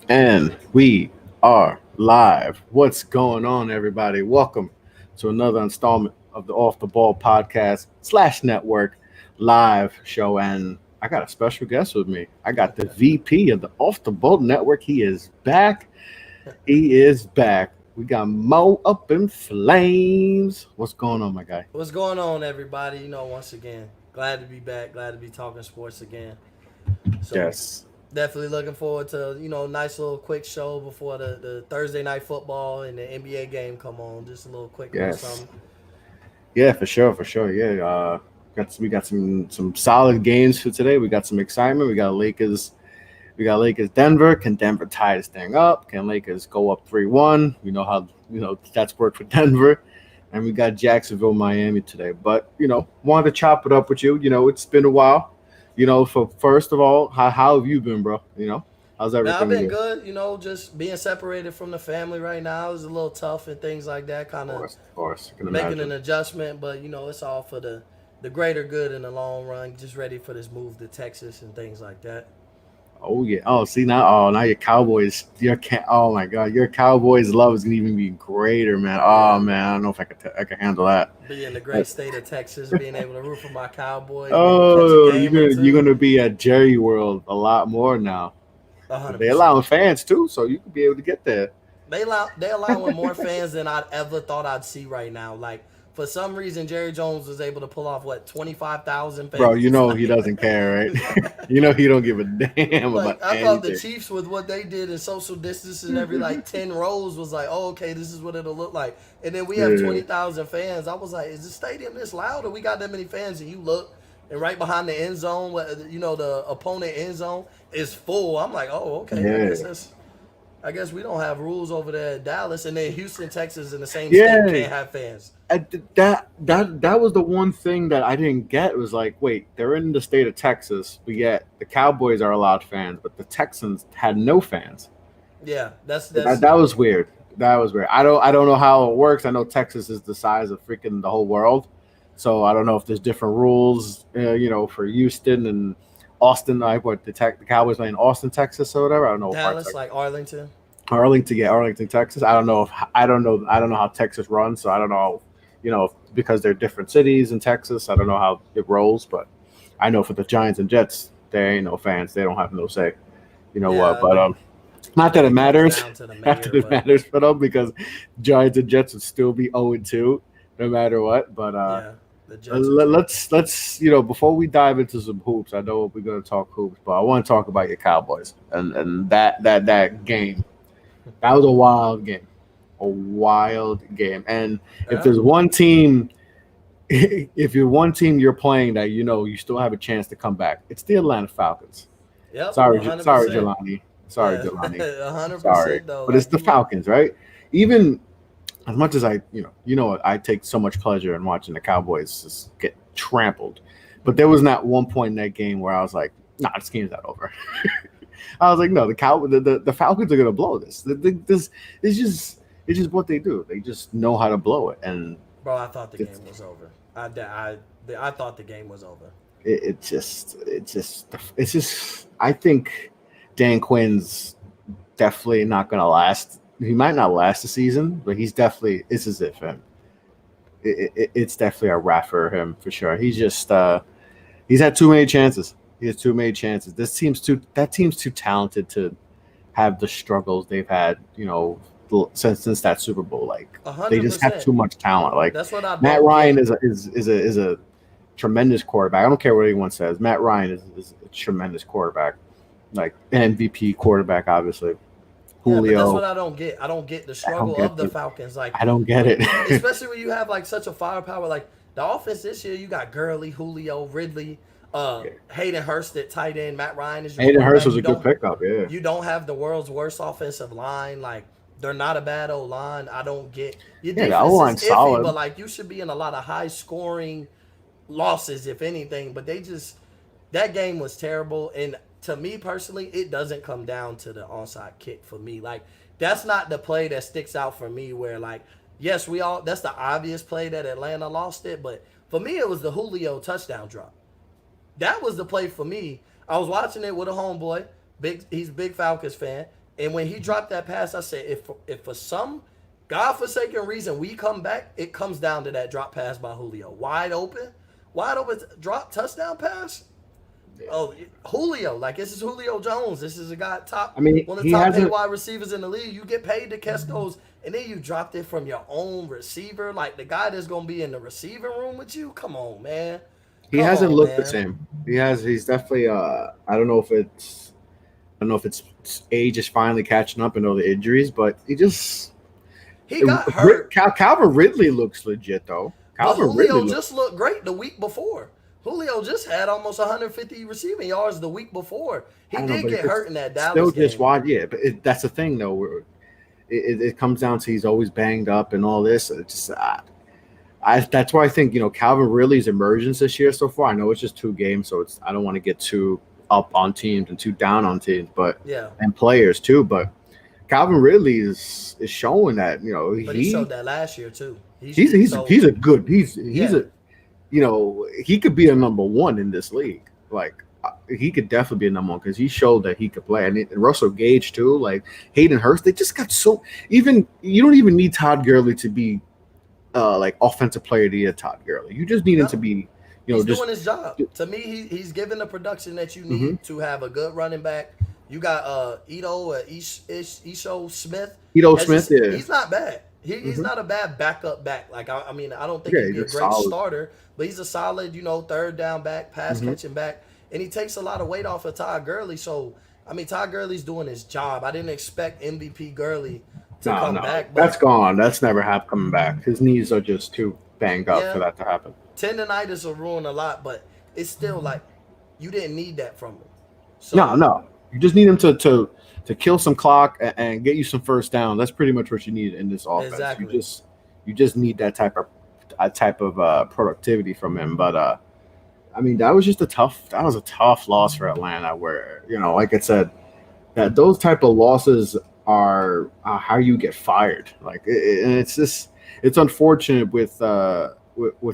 And we are live. What's going on, everybody? Welcome to another installment of the Off the Ball podcast slash network live show. And I got a special guest with me. I got the VP of the Off the Ball network. He is back. He is back. We got Mo up in flames. What's going on, my guy? What's going on, everybody? Once again, glad to be back. Glad to be talking sports again. So, Yes. definitely looking forward to nice little quick show before the Thursday night football and the NBA game come on. Just a little Yes. something. Yeah, for sure, for sure. Yeah, we got some solid games for today. We got some excitement. We got Lakers Denver. Can Denver tie this thing up? Can Lakers go up 3-1? You know how that's worked for Denver. And we got Jacksonville Miami today. But wanted to chop it up with you. It's been a while. For first of all, how have you been, bro? How's Man, I've everything with been you? good. Just being separated from the family right now is a little tough and things like that. Kind Of course, I can making an imagine. adjustment, but it's all for the greater good in the long run. Just ready for this move to Texas and things like that. Oh yeah. Oh, see now. Oh, now your Cowboys. Oh my God, your Cowboys love is gonna even be greater, man. Oh Yeah. man, I don't know if I can handle that. Be in the Uh, great state of Texas, being able to root for my Cowboys, maybe catch a Oh, game or you're two. gonna be at Jerry World a lot more now. A hundred They percent. allowing fans too, so you could be able to get there. They allowing more fans than I'd ever thought I'd see right now. Like for some reason, Jerry Jones was able to pull off what 25,000 Bro, you fans. know he doesn't care, right? You know he don't give a damn about Like I thought the anything. Chiefs with what they did in social distancing every like 10 rows was like, oh okay, this is what it'll look like. And then we have Yeah. 20,000 fans. I was like, is the stadium this loud or we got that many fans? And you look, and right behind the end zone, the opponent end zone is full. I'm like, oh okay, Yeah. I guess we don't have rules over there at Dallas, and then Houston, Texas, in the same state Yeah. can't have fans. That was the one thing that I didn't get. It was like, wait, they're in the state of Texas, but yet the Cowboys are allowed fans, but the Texans had no fans. Yeah, That was weird. That was weird. I don't know how it works. I know Texas is the size of freaking the whole world, so I don't know if there's different rules. For Houston and Austin, like what the Cowboys play in Austin, Texas, or whatever. I don't know what parts Dallas like like Arlington. Arlington, yeah, Arlington, Texas. I don't know how Texas runs, so I don't know. Because they're different cities in Texas. I don't know how it rolls, but I know for the Giants and Jets, there ain't no fans. They don't have no say. You know what? Yeah, But I not that think it it comes matters. down to the Not that mayor, it but matters for them because Giants and Jets would still be 0-2 no matter what. But yeah, the Jets are terrible. let's before we dive into some hoops, I know we're gonna talk hoops, but I want to talk about your Cowboys and that game. That was a wild game, a wild game. And if Yeah. there's one team, if you're one team you're playing that you still have a chance to come back, it's the Atlanta Falcons. Yep, Sorry, a hundred Sorry, percent. Jelani. Sorry, Yeah, Jelani. a hundred Sorry, percent though. but it's Like the you look, Falcons, right? Even as much as what, I take so much pleasure in watching the Cowboys just get trampled. But there was not one point in that game where I was like, "Nah, this game's not over." I was like, "No, the Falcons are gonna blow this. This it's just what they do. They just know how to blow it, and bro. I thought the it's game was over. I thought the game was over. it's just. I think Dan Quinn's definitely not gonna last. He might not last the season, but he's definitely this is it for him. It's definitely a wrap for him for sure. He's had too many chances. He has too many chances. That team's too talented to have the struggles they've had. Since that Super Bowl. Like A they hundred just have percent. too much talent. Like That's what I Matt don't Ryan get. is a tremendous quarterback. I don't care what anyone says. Matt Ryan is a tremendous quarterback. Like MVP quarterback, obviously. Yeah, but that's what Julio, I don't get. I don't get the I don't struggle get of the it. Falcons. Like, I don't get it. especially when you have like such a firepower. Like the offense this year, you got Gurley, Julio, Ridley, Hayden Hurst at tight end. Matt Ryan is your Hayden Hurst quarterback. was a good pickup. Yeah, You don't have the world's worst offensive line. Like they're not a bad old line. I don't get your yeah, the O defense is line's iffy, but solid. like you should be in a lot of high scoring losses if anything. But that game was terrible. And to me personally, it doesn't come down to the onside kick for me. Like that's not the play that sticks out for me. Where like yes, we all that's the obvious play that Atlanta lost it, but for me it was the Julio touchdown drop. That was the play for me. I was watching it with a homeboy. He's a big Falcons fan. And when he dropped that pass, I said, if for some godforsaken reason we come back, it comes down to that drop pass by Julio. Wide open drop touchdown pass. Oh, Julio, like this is Julio Jones. This is a guy I mean, one of the he top paid hasn't wide receivers in the league. You get paid to catch those, and then you dropped it from your own receiver, like the guy that's gonna be in the receiving room with you. Come on, man. he Come hasn't on, looked the man. same. He's definitely I don't know if it's age is finally catching up and all the injuries, but He got hurt, Calvin Ridley looks legit though. but Calvin Ridley Julio looks. just looked great the week before. Julio just had almost 150 receiving yards the week before. He I don't know, did but get it's hurt in that still Dallas just game. watch. Yeah, but that's the thing though. It comes down to he's always banged up and all this. It's just that's why I think Calvin Ridley's emergence this year so far. I know it's just 2 games, so I don't want to get too up on teams and too down on teams, but Yeah, and players too. But Calvin Ridley is showing that but he showed that last year too. he's a good he's Yeah. a he could be a number one in this league. Like he could definitely be a number one because he showed that he could play. And Russell Gage too, like Hayden Hurst. They just got even you don't even need Todd Gurley to be like offensive player of the year. Todd Gurley, you just need him to No. be He's just doing his job. To me, he's giving the production that you mm-hmm. need to have a good running back. You got Isho Smith. Ito Smith. Yeah, He's not bad. He's mm-hmm. not a bad backup back. Like I mean, I don't think Yeah, he'd be a he's great solid. starter, but he's a solid, third down back, pass Mm-hmm. catching back, and he takes a lot of weight off of Todd Gurley. So I mean, Todd Gurley's doing his job. I didn't expect MVP Gurley to come back, but That's gone. That's never coming back. His knees are just too banged up for yeah, that to happen. tendonitis will ruin a lot, but it's still like you didn't need that from him. No, So no. You just need him to kill some clock and get you some first down. That's pretty much what you need in this offense. exactly. You just need that type of productivity from him. But I mean, that was a tough loss for Atlanta. Where like I said, that those type of losses are how you get fired. Like, and it's unfortunate with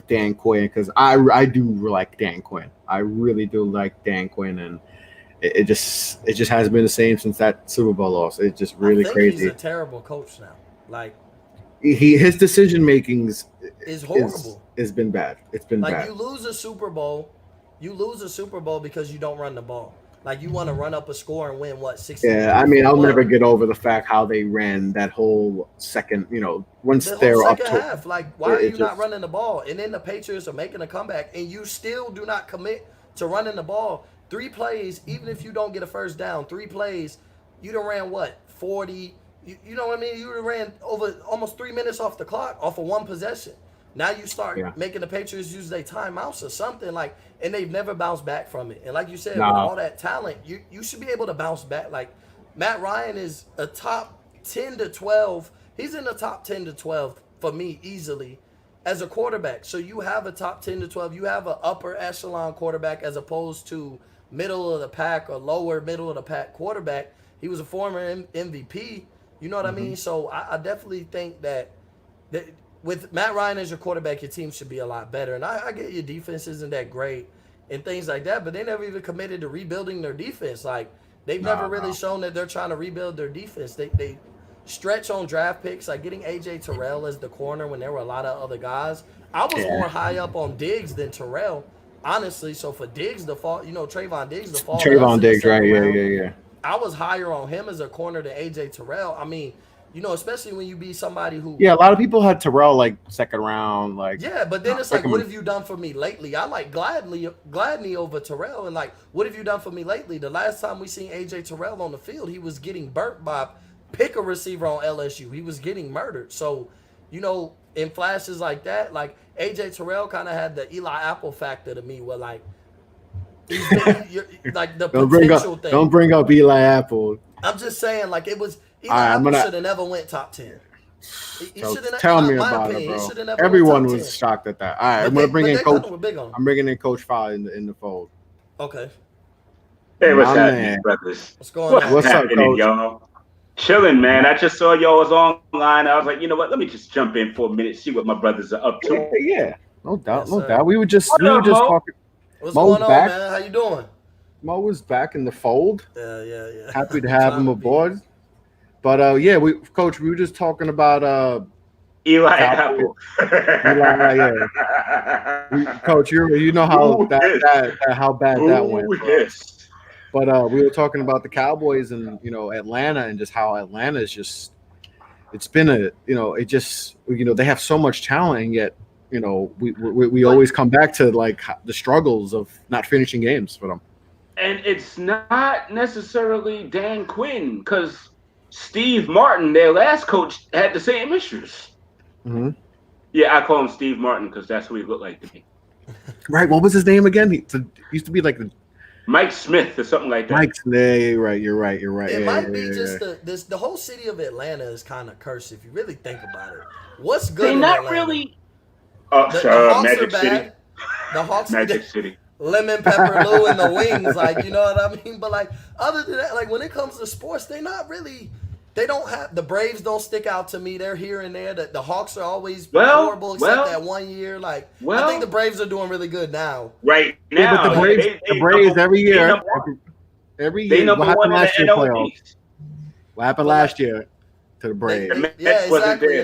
Dan Quinn because I do like Dan Quinn. I really do like Dan Quinn, and it just hasn't been the same since that Super Bowl loss. It's just really I think crazy. he's a terrible coach now. Like His decision makings is horrible. has been bad. It's been Like bad. you lose a Super Bowl because you don't run the ball. Like you want to run up a score and win 60? Yeah, I mean, I'll never get over the fact how they ran that whole second. Once The they're whole up second to half. Like why are you not just running the ball? And then the Patriots are making a comeback, and you still do not commit to running the ball. 3 plays, even if you don't get a first down, 3 plays, you done ran 40. You know what I mean? You done ran over almost 3 minutes off the clock off of one possession. Now you start making the Patriots use their timeouts or something and they've never bounced back from it. And like you said, with all that talent, you should be able to bounce back. Like Matt Ryan is a top 10 to 12. He's in the top 10 to 12 for me easily as a quarterback. So you have a top 10 to 12. You have an upper echelon quarterback as opposed to middle of the pack or lower middle of the pack quarterback. He was a former MVP. You know what I mean? So I definitely think that with Matt Ryan as your quarterback, your team should be a lot better. And I get your defense isn't that great and things like that, but they never even committed to rebuilding their defense. Like they've never really shown that they're trying to rebuild their defense. They stretch on draft picks, like getting AJ Terrell as the corner when there were a lot of other guys. I was more high up on Diggs than Terrell, honestly. So for Diggs to fall, Trayvon Diggs to fall. Trayvon Diggs, right? Yeah. I was higher on him as a corner than AJ Terrell. I mean, especially when you be somebody who. Yeah, a lot of people had Terrell like second round, like. Yeah, but then it's like, what have you done for me lately? I like Gladney over Terrell, and like, what have you done for me lately? The last time we seen AJ Terrell on the field, he was getting burnt by pick a receiver on LSU. He was getting murdered. So, in flashes like that, like AJ Terrell kind of had the Eli Apple factor to me, where like. Like the potential thing. Don't bring up Eli Apple. I'm just saying, like it was. Eli Apple should have never went top 10. Tell me about it, bro. Everyone was shocked at that. All right, I'm gonna bring in Coach. I'm bringing in Coach Fowler in the fold. Okay. Hey, what's happening, brothers? What's going on? What's happening, up, Coach? y'all? Chilling, man. I just saw y'all was online. I was like, you know what? Let me just jump in for a minute, see what my brothers are up to. Yeah. No doubt. We were just talking. What's going on, man? How you doing? Mo was back in the fold. Yeah. Happy to have him aboard. But yeah, Coach, we were just talking about Eli Cowboys. Apple. Eli, yeah. Coach, you know how Ooh, yes. how bad that went Ooh, for us. yes. But we were talking about the Cowboys and Atlanta and just how Atlanta is just it's been it just they have so much talent and yet we always come back to like the struggles of not finishing games for them. And it's not necessarily Dan Quinn because Steve Martin, their last coach, had the same issues. Mm-hmm. Yeah, I call him Steve Martin because that's who he looked like to me. Right. What was his name again? He used to be like the Mike Smith or something like that. Mike Smith. Right. You're right. It might be just the whole city of Atlanta is kind of cursed if you really think about it. What's good? They're in not Atlanta? really. The Hawks Magic are bad. City. The Hawks Magic City. Lemon pepper Lou and the wings, like you know what I mean. But like other than that, like when it comes to sports, they not really. They don't have the Braves. Don't stick out to me. They're here and there. The Hawks are always horrible, except that 1 year. Like I think the Braves are doing really good now. Right now, yeah, but the Braves every year. They number one in the NL East. What happened last year to the Braves? Yeah, exactly.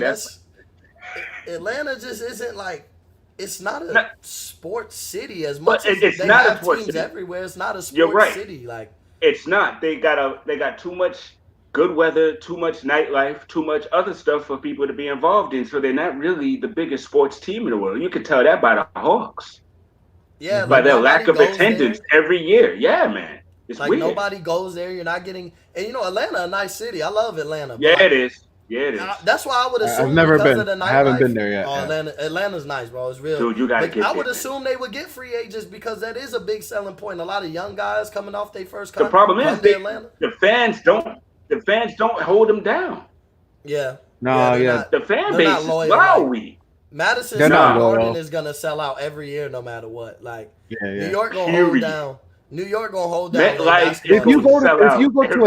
Atlanta just isn't like. It's not a sports city as much as it's they not have a sports teams city. everywhere. It's not a sports You're right. city. Like it's not. They got too much good weather, too much nightlife, too much other stuff for people to be involved in. So they're not really the biggest sports team in the world. You can tell that by the Hawks. Yeah, by their lack of attendance every year. Yeah, man. It's like weird. Nobody goes there. You're not getting. And Atlanta, a nice city. I love Atlanta. Yeah, it is. Yeah, it is. That's why I would assume. I've never been. Of the I haven't been there yet. Oh, Atlanta's nice, bro. It's real. Dude, you gotta get I would assume they would get free agents because that is a big selling point. A lot of young guys coming off their first contract. The problem is the fans don't hold them down. Yeah. The fan base is lousy. Madison Square Garden is gonna sell out every year, no matter what. Like New York gonna hold down. New York gonna hold down. If you go to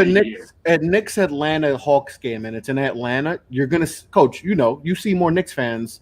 a Knicks Atlanta Hawks game and it's in Atlanta, you're gonna Coach. You see more Knicks fans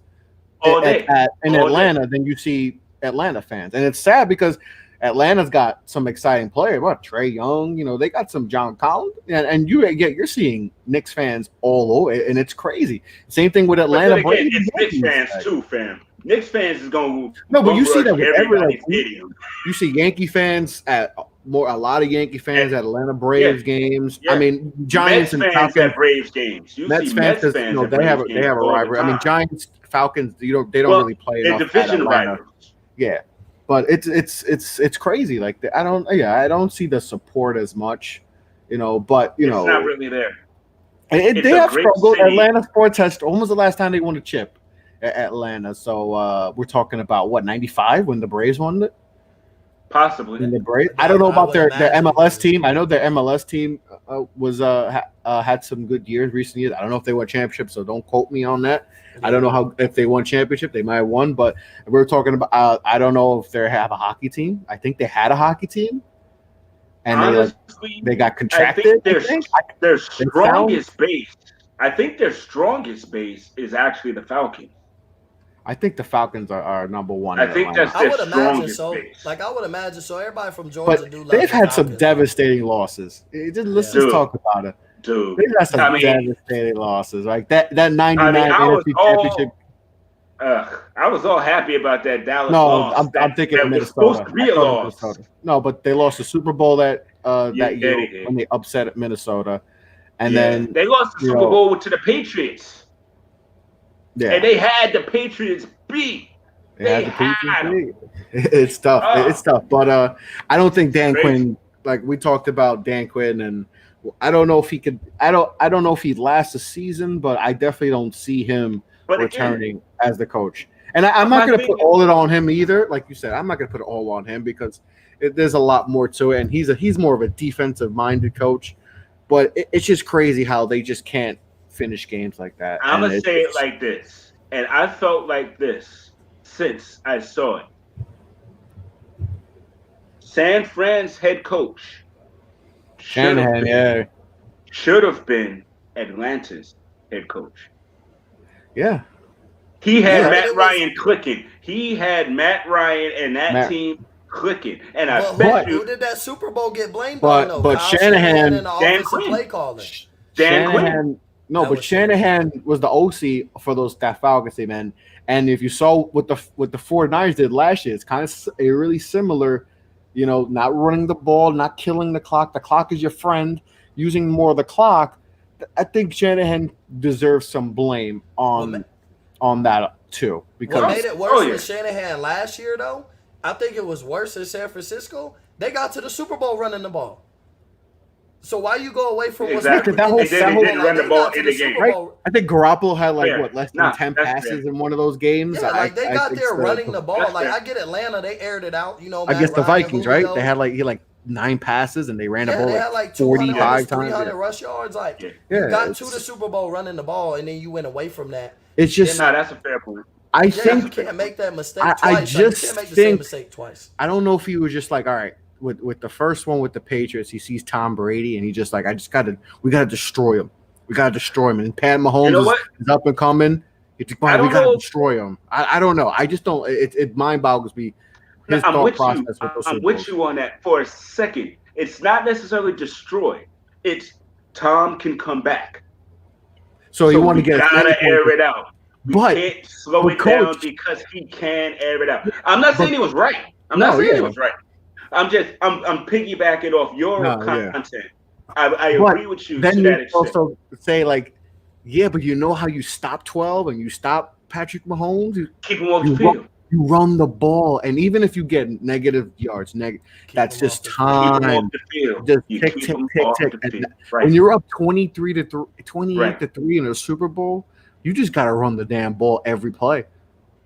in Atlanta than you see Atlanta fans, and it's sad because Atlanta's got some exciting players. What Trae Young, they got some John Collins, and you're seeing Knicks fans all over, and it's crazy. Same thing with Atlanta. But then again, it's Knicks fans too, fam. Knicks fans is going to but you see that with every stadium. You see Yankee fans at a lot of Yankee fans at Atlanta Braves games. Yeah. I mean, Giants Mets and fans Falcons at Braves games. Mets fans they have a rivalry. I mean, Giants Falcons they don't really play enough. Division rivals. Yeah, but it's crazy. Like I don't see the support as much. But it's not really there. They have struggled. Atlanta sports has. When was the last time they won a chip? Atlanta. So we're talking about what 95 when the Braves won it. Possibly. In the Braves. I don't know about their MLS team. I know their MLS team was had some good years recent years. I don't know if they won championship, so don't quote me on that. I don't know if they won championship. They might have won, but we're talking about. I don't know if they have a hockey team. I think they had a hockey team, and honestly, they got contracted. I think their strongest base. I think their strongest base is actually the Falcons. I think the Falcons are number one. I think that's their strongest base. Like I would imagine so. Everybody from Georgia do. They've had some devastating losses. Let's just talk about it, dude. They've had some devastating losses. Like that 99 NFC championship. I was all happy about that Dallas. No, I'm thinking of Minnesota. Supposed to be a loss. No, but they lost the Super Bowl that year when they upset Minnesota, and then they lost the Super Bowl to the Patriots. Yeah. And they had the Patriots beat. It's tough. It's tough. But I don't think Dan Quinn, like we talked about Dan Quinn, and I don't know if he could I don't know if he'd last a season, but I definitely don't see him returning as the coach. And I'm not going to put all it on him either. Like you said, I'm not going to put it all on him because there's a lot more to it. And he's more of a defensive minded coach. But it's just crazy how they just can't finish games like that. I'm going to say it like this. And I felt like this since I saw it. San Fran's head coach should have been Atlanta's head coach. Yeah. He had Matt Ryan clicking. He had Matt Ryan and that team clicking. And I bet you who did that Super Bowl get blamed on? Though? But Shanahan, Dan Quinn, play calling. Dan Quinn. Shanahan. No, That but was Shanahan was the OC for that Falcons team, and if you saw what the 49ers did last year, it's kind of a really similar, not running the ball, not killing the clock. The clock is your friend. Using more of the clock. I think Shanahan deserves some blame on that too. Because what made it worse with Shanahan last year, though, I think it was worse in San Francisco. They got to the Super Bowl running the ball. So why you go away from exactly. That whole they didn't run the ball in the game, right? I think Garoppolo had less than 10 passes in one of those games. Yeah, they got there running the ball. I get Atlanta, they aired it out. I guess the Vikings, right? They had 9 passes and they ran the ball. They had 45 times. 300 rush yards. You got to the Super Bowl running the ball, and then you went away from that. It's just that's a fair point. I think you can't make that mistake twice. I just you can't make the think, same mistake twice. I don't know if he was just all right. With the first one with the Patriots, he sees Tom Brady and he just we gotta destroy him. We gotta destroy him. And Pat Mahomes is up and coming. We gotta destroy him. I don't know. I just don't. It mind boggles me. His thought process. I'm with you on that for a second. It's not necessarily destroy. It's Tom can come back. So you want to get gotta air it out. We but can't slow it down because he can air it out. I'm not saying he was right. I'm not saying he was right. I'm piggybacking off your content. I agree with you. Then you also say but you know how you stop 12 and you stop Patrick Mahomes? Keep him off the field. You run the ball, and even if you get negative yards, that's just time. Keep him off the field. Just tick. When you're up 28 to 3 in a Super Bowl, you just got to run the damn ball every play.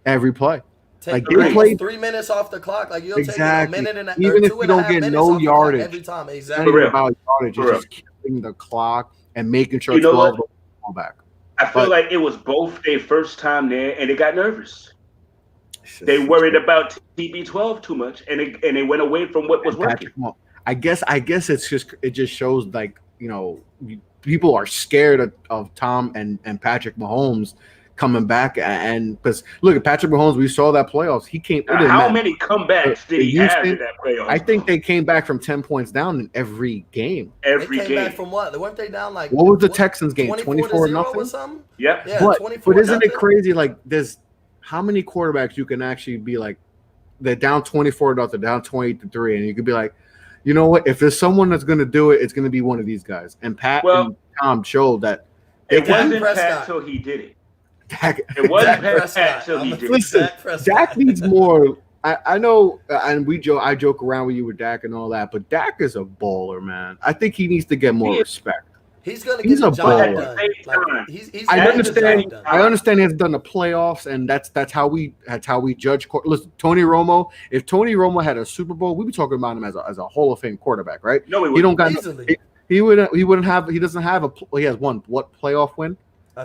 Take 3 minutes off the clock. You'll take a minute and even if you don't get no yardage every time. Exactly. About yardage, it's just killing the clock and making sure 12 goes back. I feel like it was both their first time there, and they got nervous. They worried about TB12 too much, and they went away from what was working. I guess it just shows people are scared of Tom and Patrick Mahomes coming back, and because look at Patrick Mahomes, we saw that playoffs. He came. How many comebacks did he have in that playoffs? I think they came back from 10 points down in every game. They came back from what? Weren't they down what was the Texans game? 24-0 or something? Yep. Yeah, but isn't it crazy? There's how many quarterbacks you can actually be they're down 24-0, down 28-3, and you could be like, you know what? If there's someone that's going to do it, it's going to be one of these guys. And Pat and Tom showed that. It wasn't Pat till he did it. It wasn't Pat till he did it. Listen, Dak needs more. I know, and I joke around with you with Dak and all that, but Dak is a baller, man. I think he needs to get more respect. He's gonna get the job done. I understand he hasn't done the playoffs, and that's how we judge. Listen, Tony Romo. If Tony Romo had a Super Bowl, we'd be talking about him as a Hall of Fame quarterback, right? No, he don't got. He wouldn't have. He doesn't have he has one playoff win,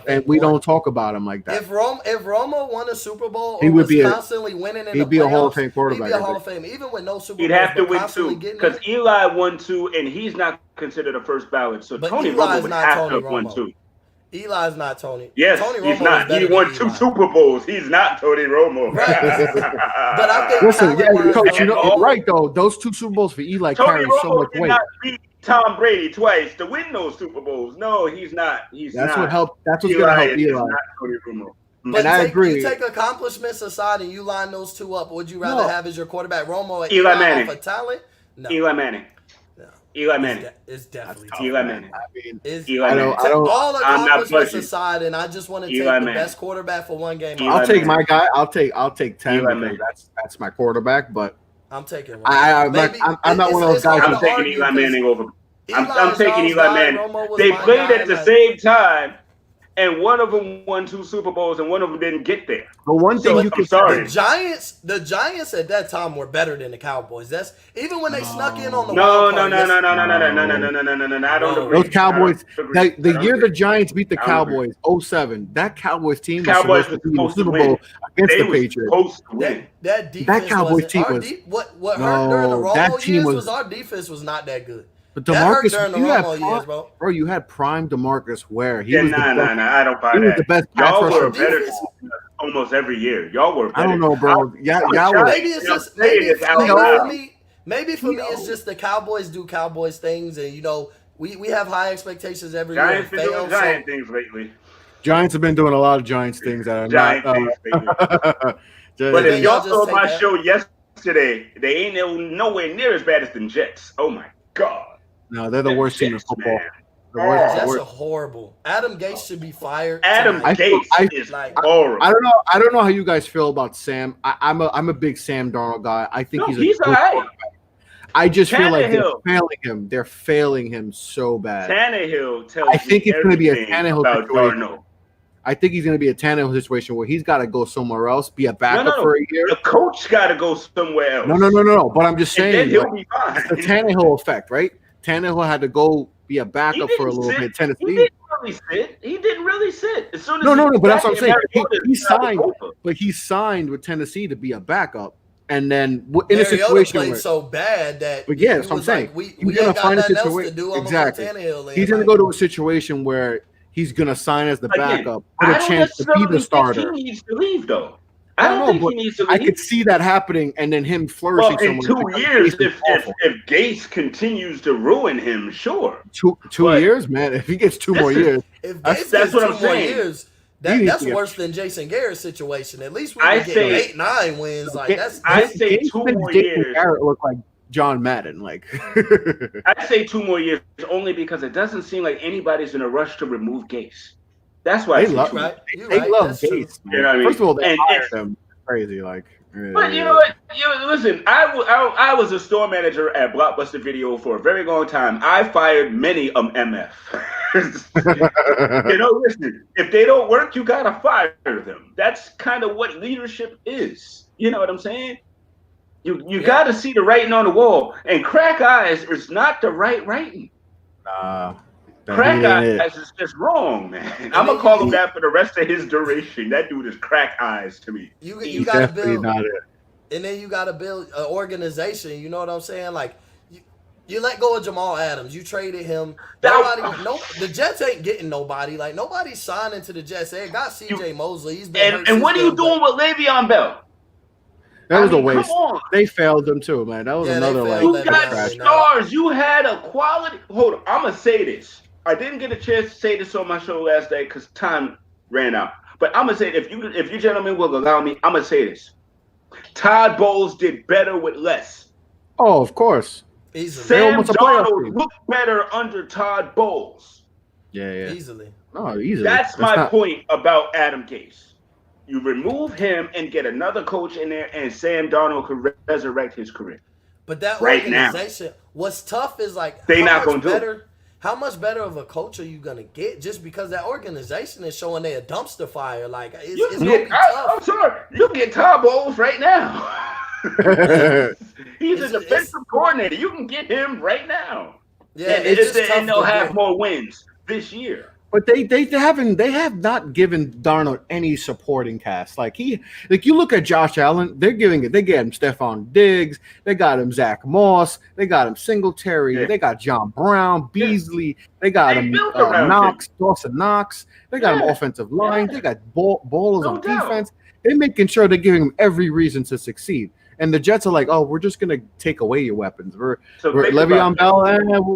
and we don't talk about him like that. If Romo won a Super Bowl, he would be constantly winning. He'd be a Hall of Fame quarterback. He'd be a Hall of Fame, even with no Super Bowl. He'd have to win 2 because Eli won 2, and he's not considered a first ballot. So Tony Romo would have to have won 2. Eli's not Tony. Yes, Tony he's not. He won 2 Super Bowls. He's not Tony Romo. Right. But I think listen, Coach, right though. Those 2 Super Bowls for Eli carry so much weight. Not beat Tom Brady twice to win those Super Bowls. No, he's not. That's what helped. That's what's going to help Eli. Not Tony Romo. But I agree. You take accomplishments aside and you line those 2 up. Would you rather have as your quarterback Romo or Eli Manning? For talent? No. Eli Manning. No. Eli Manning. It's definitely Eli Manning. Eli Manning. All accomplishments aside, and I just want to take the best quarterback for one game. I'll take my guy. I'll take 10 because that's my quarterback. But I'm taking. I'm not one of those guys. I'm taking Eli Manning over. I'm taking Eli Manning. They played at the same time, and one of them won 2 Super Bowls, and one of them didn't get there. But one thing you can say, the Giants at that time were better than the Cowboys. That's even when they snuck in on the No. I don't agree. Those Cowboys. The year the Giants beat the Cowboys, 2007. That Cowboys team was supposed to be in the Super Bowl against the Patriots. That defense. That Cowboys team was. What hurt during the Romo years was our defense was not that good. But DeMarcus, you had prime DeMarcus Ware. He was I don't buy that. He was the best pass Y'all rusher. were better almost every year. Y'all were better. I don't know, bro. Y'all were. Maybe it's just maybe for me it's just the Cowboys do Cowboys things, and we have high expectations every year Giants and been fail. doing giant things lately. Giants have been doing a lot of Giants things that are Giant not. things lately. But But if then y'all y'all just saw take my that. show yesterday, they ain't nowhere near as bad as the Jets. Oh my god. no, they're the worst team in football. Man. The worst. The The Jets are worst. horrible. Adam Gase should be fired. Adam tonight. Gase is like horrible. I don't know. I don't know how you guys feel about Sam. I'm a big Sam Darnold guy. I think No, he's he's a all good right. quarterback. I just feel like they're Tannehill. failing him. They're failing him so bad. Tannehill tells I think me it's going to be a everything Tannehill about situation. Darnold. I think he's going to be a Tannehill situation where he's got to go somewhere else, be a backup for a year. The coach got to go somewhere else. No. But I'm just And saying, then he'll like, be fine. it's the Tannehill effect, right? Tannehill had to go be a backup for a little bit. Tennessee. He didn't really sit. As soon as No. But that's what I'm saying. Mariota, He signed, but he signed with Tennessee to be a backup, and then in a Mariota situation played where, so bad that but yeah, he that's what I'm was saying. like, we He's ain't gonna got find a nothing else to situation. do. I'm Exactly. gonna put Tannehill in. He's gonna go to a situation where he's gonna sign as the Again, backup, I with a don't chance to be the necessarily starter. think he needs to leave, though. I don't think he needs to leave. I could see that happening, and then him flourishing. Well, in somewhere 2 years, because Gase is awful. if Gase continues to ruin him, sure. Two But years, man. If he gets two more years, If That's- Gase that's gets what 2 I'm more saying. years, He needs that's to get- worse than Jason Garrett's situation. At least we I can get say- 8-9 wins. Like that's I say Gase 2 and more Jason years. Garrett look like John Madden, like. I say 2 more years only because it doesn't seem like anybody's in a rush to remove Gase. That's why They I say love- 2 right. years. You're They right. love That's true. Gase. You know what I mean? First of all, they And hired it's- him crazy, like. But you know what? Listen, I was a store manager at Blockbuster Video for a very long time. I fired many MF. Listen, if they don't work, you gotta fire them. That's kind of what leadership is. You know what I'm saying? You got to see the writing on the wall, and crack eyes is not the right writing. Crack eyes is just wrong, man. I'm gonna call him that for the rest of his duration. That dude is crack eyes to me. You gotta build, not it. and then you gotta build an organization. You know what I'm saying? Like you let go of Jamal Adams. You traded him. The Jets ain't getting nobody. Like nobody's signing to the Jets. They got C.J. Mosley. He's been hurt and what are you then, doing with Le'Veon Bell? That was a waste. Come on. They failed them too, man. That was another like. You got stars. You had a quality. Hold on, I'm gonna say this. I didn't get a chance to say this on my show last day because time ran out. But I'm gonna say if you gentlemen will allow me, I'm gonna say this. Todd Bowles did better with less. Oh, of course. Sam Darnold looked better under Todd Bowles. Yeah. Easily. No, easily. That's my point about Adam Gase. You remove him and get another coach in there, and Sam Darnold could resurrect his career. But that organization, what's tough is like they not gonna do it. How much better of a coach are you gonna get just because that organization is showing they a dumpster fire? Like it's gonna be tough. I'm sorry, you can get Todd Bowles right now. He's a defensive coordinator. You can get him right now. Yeah, and they'll have more wins this year. But they have not given Darnold any supporting cast. Like you look at Josh Allen, they get him Stephon Diggs, they got him Zach Moss, they got him Singletary, they got John Brown, Beasley, they got him Dawson Knox, they got him offensive line, they got ballers on defense. They're making sure they're giving him every reason to succeed. And the Jets are like, oh, we're just gonna take away your weapons. We're Le'Veon Bell.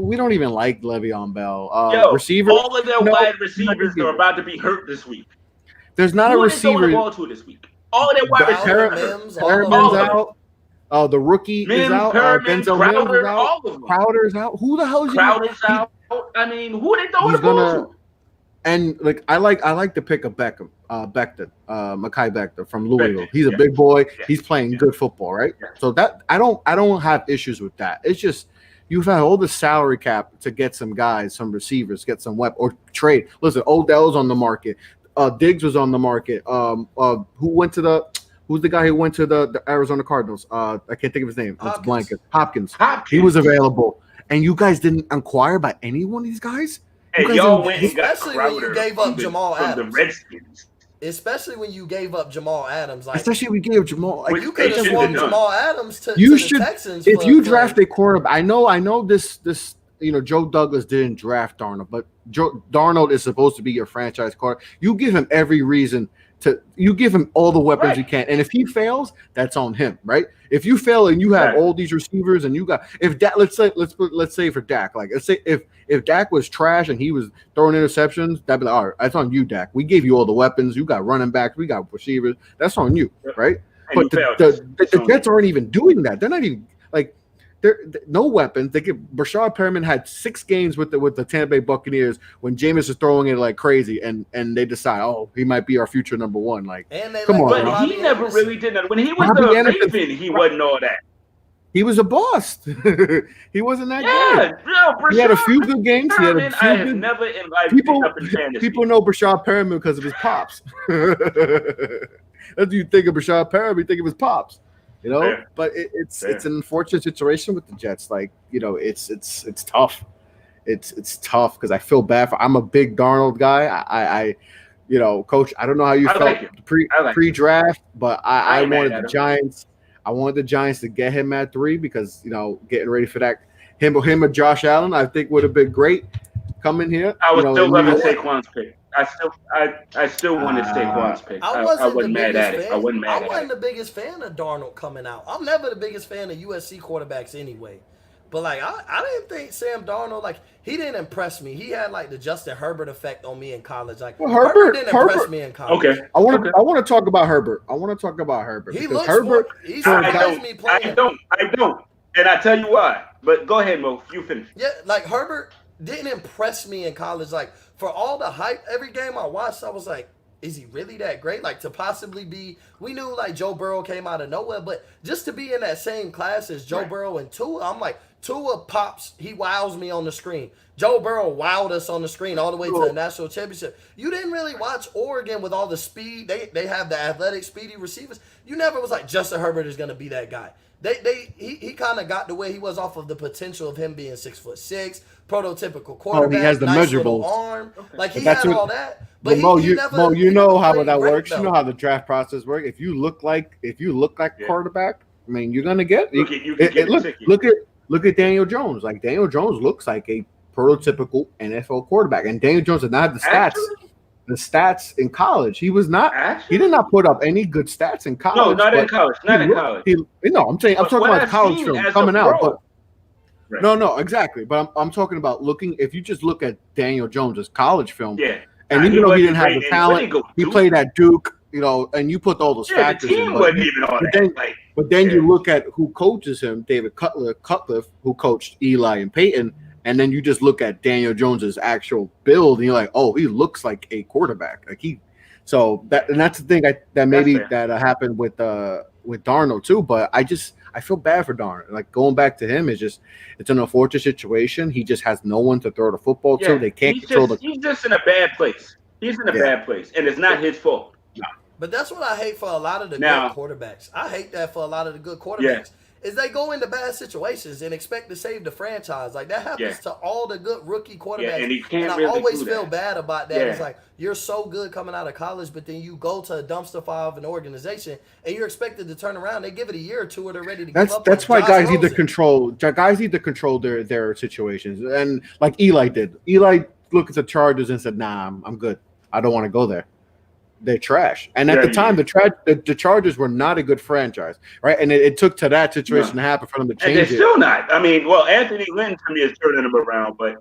We don't even like Le'Veon Bell. Receiver. All of their wide receivers are about to be hurt this week. There's not a receiver. The ball to this week. All their wide receivers. Perriman's out. The rookie is out. Denzel Mims is out. Crowder's out. Who the hell is Crowder's out? I mean, who are they throwing the ball to? And like I like the pick of Mekhi Becton from Louisville. He's a big boy. He's playing good football, right? So that I don't have issues with that. It's just you've had all the salary cap to get some guys, some receivers, get some or trade. Listen, Odell's on the market. Diggs was on the market. Who's the guy who went to the Arizona Cardinals? I can't think of his name. It's blanket. Hopkins. He was available. And you guys didn't inquire about any one of these guys? And y'all went and got especially when you gave up Jamal Adams. The Redskins. Especially when you gave up Jamal Adams. Like, especially when we gave Jamal. Like, you could have swung Jamal Adams to the Texans. If you draft a quarterback, I know this Joe Douglas didn't draft Darnold, but Darnold is supposed to be your franchise quarterback. You give him every reason you give him all the weapons you Right. can, and if he fails, that's on him, right? If you fail and you have Exactly. all these receivers and you got if Dak, let's say for Dak, like let's say if Dak was trash and he was throwing interceptions, that'd be like, all right, that's on you, Dak. We gave you all the weapons, you got running backs, we got receivers, that's on you, Yep. right? And But you failed. the Jets aren't even doing that. They're not even like they're no weapons. They get Brashad Perriman had 6 games with the Tampa Bay Buccaneers when Jameis is throwing it like crazy, and they decide, oh, he might be our future number one. Like, And they come let on, go But Robbie he never Anderson. really did that. When he was Robbie the Anderson- Raven, he wasn't all that. he was a bust. He wasn't that Yeah, good. no, He had a Brashad few good games. He had a Perriman, few I have good. never in life People, picked up in fantasy. people know Brashad Perriman because of his pops. That's you think of Brashad Perriman, you think of his pops. You know, Fair. but it's Fair. an unfortunate situation with the Jets. Like, you know, it's tough. It's tough because I feel bad for. I'm a big Darnold guy. I you know, Coach. I don't know how you I felt like him. I like pre-draft, but I ain't mad wanted at the him. Giants. I wanted the Giants to get him at 3 because, you know, getting ready for that. Him or Josh Allen, I think would have been great coming here. I was you know, still and loving you- Saquon's pick. I still wanted Saquon's pick. I I wasn't wasn't the mad biggest at it. fan. I wasn't mad at wasn't it. the biggest fan of Darnold coming out. I'm never the biggest fan of USC quarterbacks anyway. But like I didn't think Sam Darnold, like, he didn't impress me. He had like the Justin Herbert effect on me in college. Like, Well, Herbert didn't impress Herbert- me in college. Okay. I want Okay. to talk about Herbert. He because looks Herbert. he for a I surprised guy- me I playing. don't. And I tell you why. But go ahead, Mo. You finish. Yeah, like Herbert didn't impress me in college. Like, for all the hype, every game I watched, I was like, is he really that great? Like, to possibly be, we knew like Joe Burrow came out of nowhere, but just to be in that same class as Joe Right. Burrow and Tua, I'm like, Tua pops, he wows me on the screen. Joe Burrow wowed us on the screen all the way to the national championship. You didn't really watch Oregon with all the speed. They have the athletic, speedy receivers. You never was like, Justin Herbert is going to be that guy. He kind of got the way he was off of the potential of him being 6'6", prototypical quarterback. has the nice little measurables. arm. Like, he But that's had what- all that. But But Mo, he you never, you he know never how played that great, works. You though. know how the draft process works. If you look like Yeah. quarterback, I mean, you're gonna get. You can get a ticket. Look at Daniel Jones. Like, Daniel Jones looks like a prototypical NFL quarterback, and Daniel Jones did not have the stats. Actually? The stats in college, he was not. Actually? He did not put up any good stats in college. No, not in but college. Not in college. No, I'm saying I'm But talking what about I've college seen film as a coming out. pro- But Right. no, exactly. But I'm talking about looking. If you just look at Daniel Jones's college film, Yeah. and Nah, even though he wasn't didn't have great. the And what talent, did he go he do? played at Duke, you know, and you put all those Yeah, the factors in. team But, wasn't even all but that. then, Like, but then you yeah. look at who coaches him, David Cutcliffe, who coached Eli and Peyton, and then you just look at Daniel Jones's actual build, and you're like, oh, he looks like a quarterback. Like he, so that's the thing that maybe fair. that happened with Darnold too. But I feel bad for Darnold. Like, going back to him is just, it's an unfortunate situation. He just has no one to throw the football to. They can't control he's just in a bad place. He's in a Yeah. bad place, and it's not his fault. But that's what I hate for a lot of the Now- good quarterbacks. I hate that for a lot of the good quarterbacks. Yeah. Is they go into bad situations and expect to save the franchise. Like, that happens Yeah. to all the good rookie quarterbacks. Yeah, and he can't I really always do feel that. bad about that. Yeah. It's like, you're so good coming out of college, but then you go to a dumpster fire of an organization and you're expected to turn around. They give it a year or two or they're ready to give up. That's like why Josh guys need to Rosen. control their situations, and like Eli did. Eli looked at the Chargers and said, "Nah, I'm good. I don't want to go there. They're trash." And at Yeah, the time, the Chargers were not a good franchise, right? And it took to that situation to happen for them to And they're change it. still not. I mean, well, Anthony Lynn to me is turning them around, but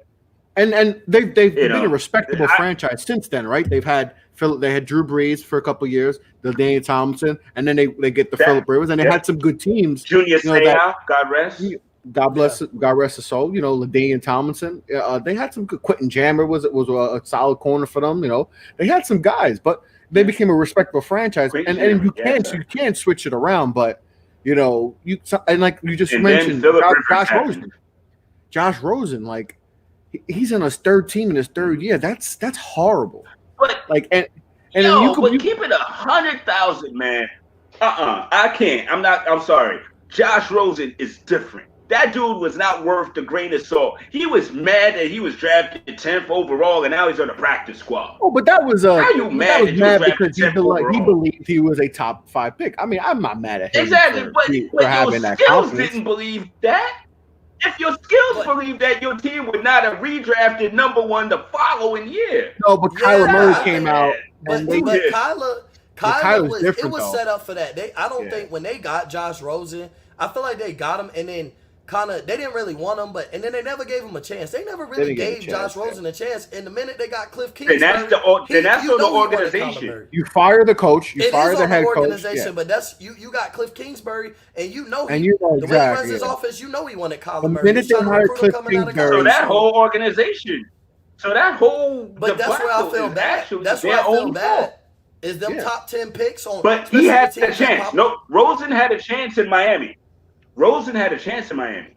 And they've been know, a respectable franchise since then, right? They had Drew Brees for a couple of years, the Daniel Thompson, and then they get the Phillip Rivers, and they had some good teams. Junior You know, Seau, God rest. God rest his soul. You know, LaDainian Tomlinson. They had some good. Quentin Jammer was a solid corner for them. You know, they had some guys, but they became a respectable franchise. Quentin And you Jammer, can't switch it around. But you know, and like you just And then mentioned, Phillip Rivers Josh happened. Rosen. Josh Rosen, like he's in his third team in his third year. That's horrible. But Like and yo, then but keep it 100,000, man. I can't. I'm sorry. Josh Rosen is different. That dude was not worth the grain of salt. He was mad that he was drafted 10th overall, and now he's on the practice squad. Oh, but that was How you mad that you was because drafted 10th he overall? believed he was a top 5 pick. I mean, I'm not mad at him Exactly, for but your having that skills confidence. didn't believe that. If your skills believed that, your team would not have redrafted number 1 the following year. No, but Yeah, Kyler Murray I came think- out. But, and they but did. Kyler was different, it was though. set up for that. I don't Yeah. think when they got Josh Rosen, I feel like they got him and then kind of they didn't really want him, and then they never gave him a chance. They never really gave Josh Rosen a chance. And the minute they got Cliff Kingsbury, that's the organization. You fire the coach, you fire the head organization, coach, but that's you got Cliff Kingsbury, and you know the way he runs exactly. his office, he wanted Kyler The Murray. minute He's trying they to hired recruit Cliff him coming out of Kingsbury- So college. that whole organization, so that whole But that's where I debacle feel is bad. actually That's where their I feel own bad. fault. Is them top 10 picks on? But he had a especially the teams that chance. pop- No, Rosen had a chance in Miami. Rosen had a chance in Miami.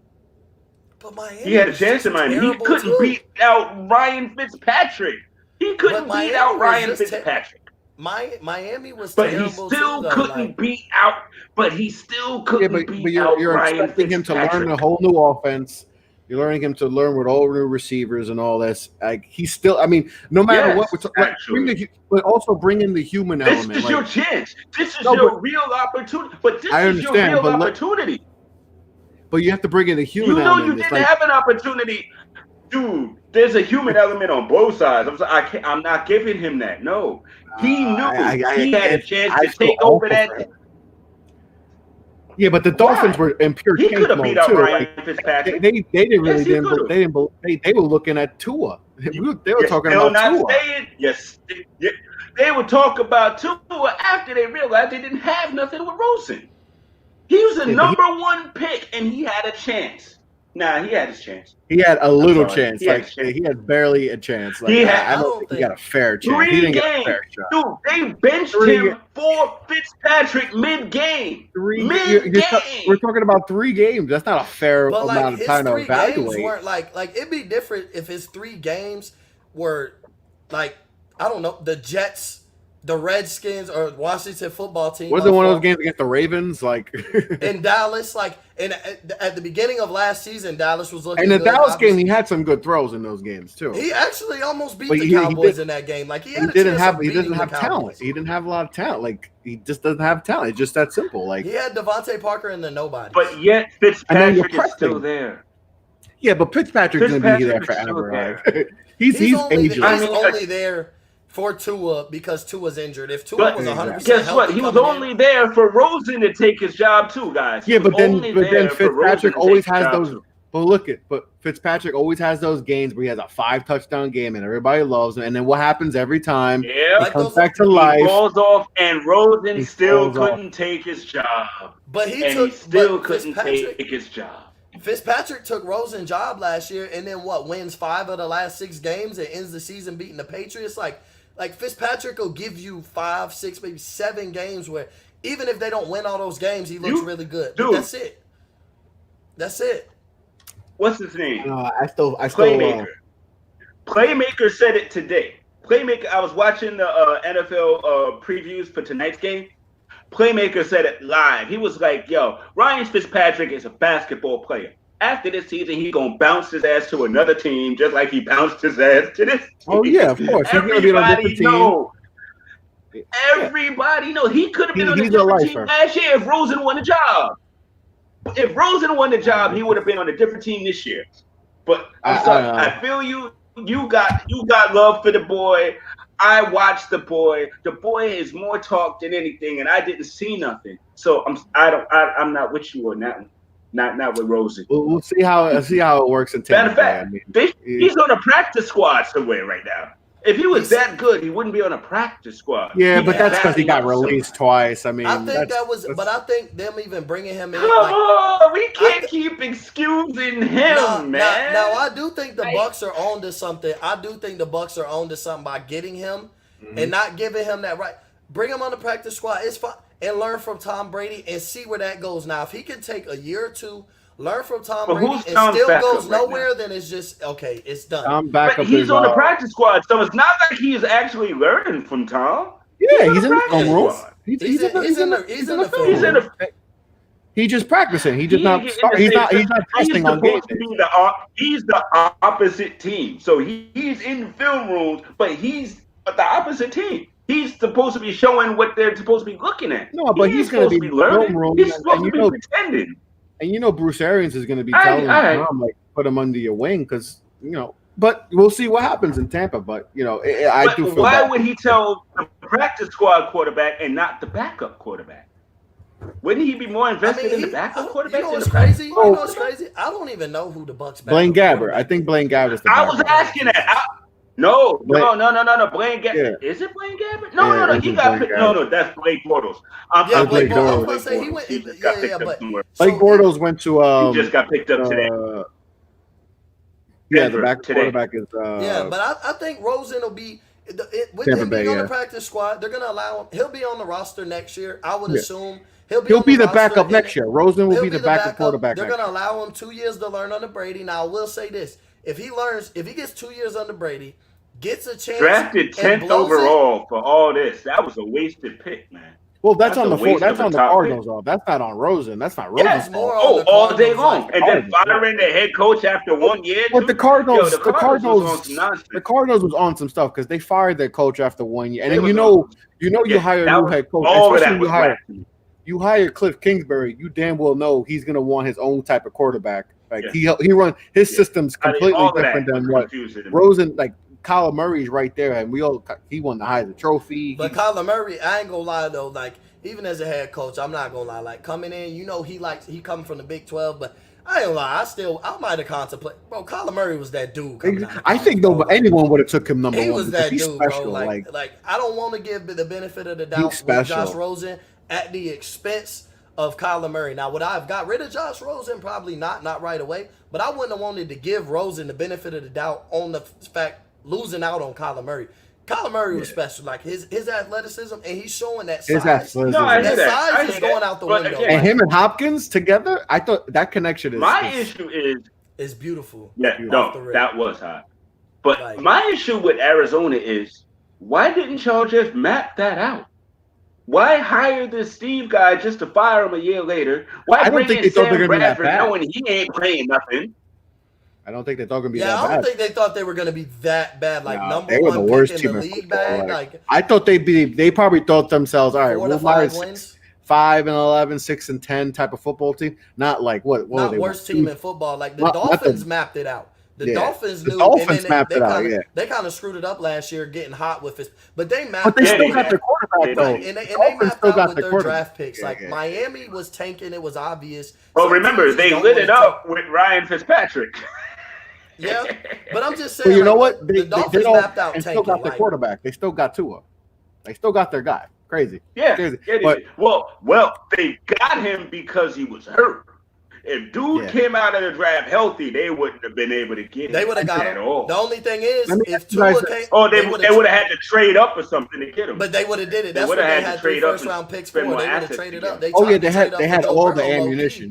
But Miami He had a was chance just in Miami. He terrible, couldn't too. beat out Ryan Fitzpatrick. He couldn't But beat Miami out was Ryan just Fitzpatrick. Miami was But he terrible still too, though. couldn't Like, beat out. But he still couldn't but beat you're, out you're Ryan expecting him to Fitzpatrick. learn a whole new offense. You're learning him to learn with all new receivers and all this. Like he's still. I mean, no matter Yes, what, but also bring in the human This element. is like, your chance. This is No, your but- real opportunity. But this I is your understand, real but opportunity. but you have to bring in the human You know element. you It's didn't like, have an opportunity, dude. There's a human element on both sides. I'm not giving him that. No, he knew he had a chance to take over that. Yeah, but the Dolphins were in pure He tank could have mode beat out too. Ryan Like, Fitzpatrick. they didn't really Yes, he didn't could've. they didn't they were looking at Tua. They were talking Still about not Tua. saying yes. They would talk about Tua after they realized they didn't have nothing with Rosen. He was the number one pick, and he had a chance. Nah, he had his chance. He had a little sorry. chance. He had Like a chance. he had barely a chance. Like He had- I don't think he got a fair chance. He 3 didn't get a games. fair shot. Dude, they benched him for Fitzpatrick mid-game. We're talking about 3 games. That's not a fair but like amount of his time to 3 games evaluate. weren't like it'd be different if his 3 games were like I don't know the Jets, the Redskins, or Washington football team. Was it one of those games against the Ravens? Like in Dallas, like at the beginning of last season, Dallas was looking. in the good, Dallas game, obviously. he had some good throws in those games too. He actually almost beat But the he Cowboys did- in that game. Like he He doesn't have the talent. Cowboys. He didn't have a lot of talent. Like he just doesn't have talent. It's just that simple. Like He had Devontae Parker and the nobody. But yet you're Fitzpatrick is pressing. still there. yeah, but Fitzpatrick's gonna be there Fitzpatrick is still forever. there. Like, he's ageless. only there for Tua because Tua's injured. If Tua But was 100%, guess what? healthy He was coming only in, there for Rosen to take his job too, guys. He Yeah, was but then only there for Rosen Fitzpatrick to always take his has job, those. too. But Fitzpatrick always has those games where he has a 5-touchdown game and everybody loves him. And then what happens every time? Yeah, He Like comes those- back to he life. falls off, and Rosen He still falls off. couldn't take his job. but he And took he still but couldn't Fitzpatrick- take his job. Fitzpatrick took Rosen's job last year, and then wins 5 of the last 6 games and ends the season beating the Patriots. Like Fitzpatrick will give you 5, 6, maybe 7 games where even if they don't win all those games, he looks really good. But dude. that's it. That's it. What's his name? I still. Playmaker. Playmaker said it today. Playmaker. I was watching the NFL previews for tonight's game. Playmaker said it live. He was like, "Yo, Ryan Fitzpatrick is a basketball player. After this season, he gonna bounce his ass to another team, just like he bounced his ass to this team." Oh yeah, of course. He's gonna be on a different team. Everybody know he could have been on a He's a different team lifer. last year if Rosen won the job. If Rosen won the job, he would have been on a different team this year. But I'm sorry, I feel you. You got love for the boy. I watched the boy. The boy is more talk than anything, and I didn't see nothing. So I'm not with you on that one. Not with Rosen. We'll see how it works in Matter Tampa. of fact, he's on a practice squad somewhere right now. If he was that good, he wouldn't be on a practice squad. Yeah, He'd but be that's because he got backing up released twice. I mean, I think but I think them even bringing him in. Come on, we can't keep excusing him, man. Now, I do think the Bucks are on to something. I do think the Bucks are on to something by getting him and not giving him that right. Bring him on the practice squad. It's fine. And learn from Tom Brady and see where that goes. Now, if he can take a year or two, learn from Tom But Brady, who's and Tom's still backup goes right nowhere, now? then it's just, okay, it's done. I'm back But up. he's on the practice squad, so it's not like he is actually learning from Tom. Yeah, he's in the practice film room. squad. He's in the film He's in room. He's just practicing. He's just not. He's He's not testing on game. He's the opposite team, so he's in the film rooms, but he's the opposite team. He's supposed to be showing what they're supposed to be looking at. No, but he's going to be learning. film room. He's supposed to be pretending. And Bruce Arians is going to be telling Tom, like, put him under your wing because. But we'll see what happens in Tampa. But I do feel why bad. would he tell the practice squad quarterback and not the backup quarterback? Wouldn't he be more invested in the backup quarterback? You know what's crazy? I don't even know who the Bucks. Blaine Gabbert. I think Blaine Gabbert is the backup. I was asking that. No. Blaine Gabbert. Yeah. Is it Blaine Gabbert? No. He got picked. No, that's Blake Bortles. Blake Bortles. I was say he went. Blake Bortles went to. He just got picked up today. The backup quarterback is. But I think Rosen will be. With him being on the practice squad, they're going to allow him. He'll be on the roster next year. I would assume he'll be the backup next year. Rosen will be the backup quarterback. They're going to allow him 2 years to learn under Brady. Now, I will say this: if he gets 2 years under Brady, gets a chance, drafted 10th overall for all this, that was a wasted pick, man. Well, that's on the Cardinals. Though. That's not on Rosen. That's not Rosen. That's more all day long, and then firing the head coach after 1 year. But the Cardinals was on some stuff because they fired their coach after 1 year, and then you hire a new head coach. Especially you hire Cliff Kingsbury. You damn well know he's gonna want his own type of quarterback. Like he run his system's completely different than what Rosen like. Kyler Murray's right there, and he won the Heisman Trophy. But Kyler Murray, I ain't gonna lie though, like even as a head coach, I'm not gonna lie. Like coming in, he coming from the Big 12, but I ain't gonna lie. I might have contemplated. Bro, Kyler Murray was that dude. I think anyone would have took him number one. He was that dude, special, bro. Like I don't want to give the benefit of the doubt with Josh Rosen at the expense of Kyler Murray. Now, would I have got rid of Josh Rosen? Probably not right away. But I wouldn't have wanted to give Rosen the benefit of the doubt on the fact. Losing out on Kyler Murray. Kyler Murray was special. Like his athleticism, and he's showing that size. His athleticism. That size is going out the window. And him and Hopkins together, I thought that connection is. My issue is beautiful. Yeah, that was hot. But my issue with Arizona is why didn't y'all just map that out? Why hire this Steve guy just to fire him a year later? Why bring in Sam Bradford knowing he ain't playing nothing? I don't think they thought going to be that bad. I don't think they thought they were going to be that bad. Like number they were one the worst pick in team the league bag. I thought they probably thought themselves, all right, we'll buy 5-11, 6-10 type of football team. Not like what not they worst team in football. Like the Dolphins mapped it out. The Dolphins knew. Mapped it out. They kind of screwed it up last year, getting hot with it. But they mapped. But they still got their quarterback though. And they mapped out with their draft picks. Like Miami was tanking. It was obvious. Well, remember they lit it up with Ryan Fitzpatrick. Yeah, but I'm just saying. Well, you know what? The Dolphins mapped out and still got their quarterback. They still got Tua. They still got their guy. Crazy. Yeah. Crazy. But well, they got him because he was hurt. If dude came out of the draft healthy, they wouldn't have been able to get him. They would have got him. The only thing is, if Tua came, they would have had to trade up or something to get him. But they would have did it. That's what they had 3 first-round picks for. They would have traded up. They had all the ammunition.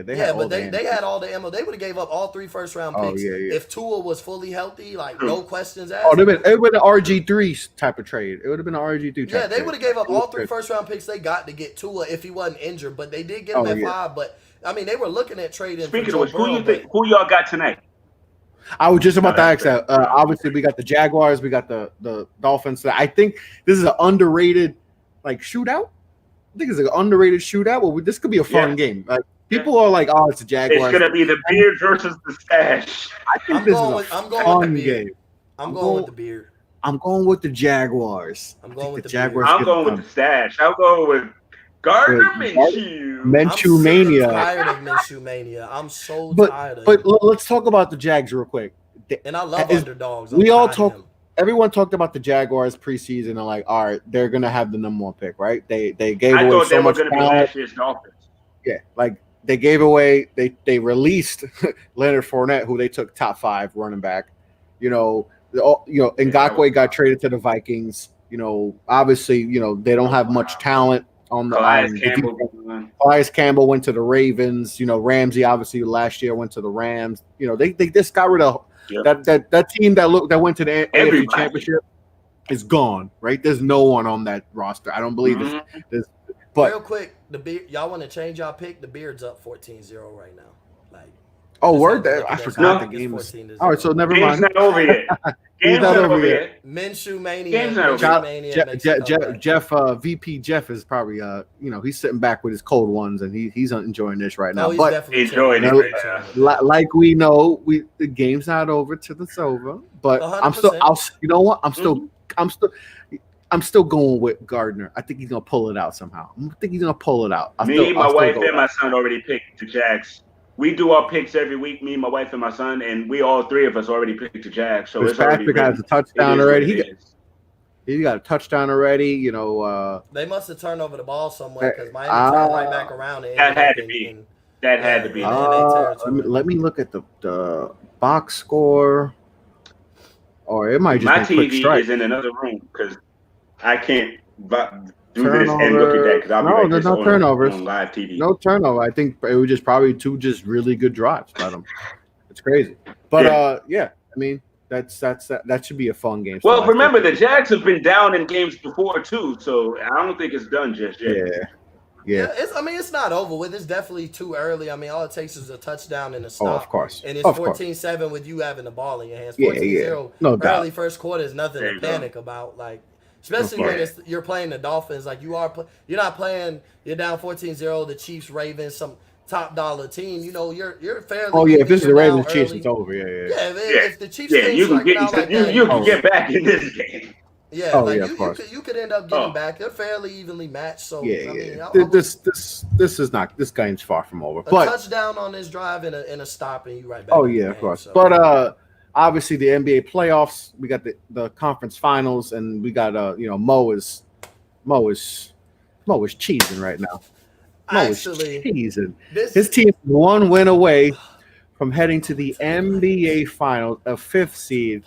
They had all the ammo. They would have gave up all 3 first-round picks if Tua was fully healthy, like no questions asked. It would have been an RG3 type of trade. It would have been an RG3 type. Yeah, they would have gave up all 3 first-round picks they got to get Tua if he wasn't injured. But they did get him at 5. But I mean, they were looking at trading. Speaking of which, who y'all got tonight? I was just about to ask that. Obviously, we got the Jaguars, we got the Dolphins. I think this is an underrated shootout. I think it's an underrated shootout. Well, this could be a fun game. Like people are like, "Oh, it's a Jaguars." It's gonna be the beard versus the stash. I think this is a fun game. I'm going with the beard. I'm going with the Jaguars. I'm going with the Jaguars. I'm going with the stash. I'm going with Gardner Minshew. Minshew mania. I'm tired of Minshew mania. I'm so tired of it. But let's talk about the Jags real quick. And I love underdogs. Everyone talked about the Jaguars preseason and like, all right, they're gonna have the number 1 pick, right? They gave away so much talent. Last year's Dolphins. Yeah, like they gave away. They released Leonard Fournette, who they took top 5 running back. Ngakoue got traded to the Vikings. Obviously, they don't have much talent. On the Calais Campbell went to the Ravens. Ramsey obviously last year went to the Rams. They just got rid of that team that went to the AFC Championship is gone. Right? There's no one on that roster. I don't believe this. But real quick, y'all want to change y'all pick? The Beard's up 14-0 right now. Word that I forgot the game was. All right, so never mind. Game's not over yet. Game's not over yet. Minshew mania. Jeff, VP Jeff is probably he's sitting back with his cold ones and he's enjoying this right now. He's but definitely enjoying it. Like we know, the game's not over till it's over. But 100%. I'm still. You know what? I'm still. I'm still going with Gardner. I think he's gonna pull it out somehow. I think he's gonna pull it out. My wife, and my son already picked the Jags. We do our picks every week. Me, my wife, and my son, and we all three of us already picked the Jags. So it's already Patrick has a touchdown already. He got a touchdown already. You know, they must have turned over the ball somewhere because Miami turned right back around. That had to be. That had to be. Let me look at the box score, or it might just my be TV is in another room because I can't do this and look at that because I'll be there's no turnovers on live TV. No turnover. I think it was just probably two just really good drives by them. It's crazy, but yeah. I mean, that should be a fun game. Well, remember the Jags have been down in games before too, so I don't think it's done just yet. Yeah. It's not over with. It's definitely too early. I mean, all it takes is a touchdown and a stop. Oh, of course. And it's 14-7 with you having the ball in your hands. 14-0 no doubt. Early first quarter is nothing to panic about. Like, especially when you're playing the Dolphins. Like, you're not playing. You're down 14-0. The Chiefs, Ravens, some top dollar team. You know, you're fairly. Oh yeah, if this is the Ravens Chiefs, it's over. Yeah. If the Chiefs, you can get back in this game. Yeah, you could end up getting back. They're fairly evenly matched. So this game's far from over. But touchdown on this drive and a stop, and you right back. Oh yeah, of course. So. But obviously the NBA playoffs, we got the conference finals, and we got Mo is cheesing right now. Actually, cheesing. His team is 1 win away from heading to the NBA finals, a 5th seed.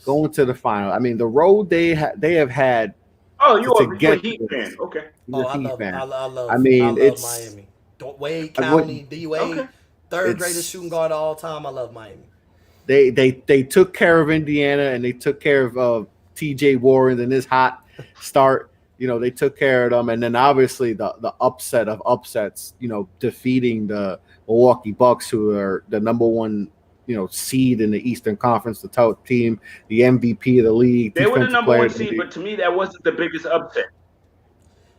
Going to the final. I mean, the road they have had. Oh, you're a Heat fan. Okay. I love Miami. Wade County, D Wade, third greatest shooting guard of all time. I love Miami. They took care of Indiana and they took care of T.J. Warren in this hot start. You know, they took care of them, and then obviously the upset of upsets. You know, defeating the Milwaukee Bucks, who are the number 1. Seed in the Eastern Conference, the top team, the MVP of the league. They were the number 1 seed, but to me, that wasn't the biggest upset.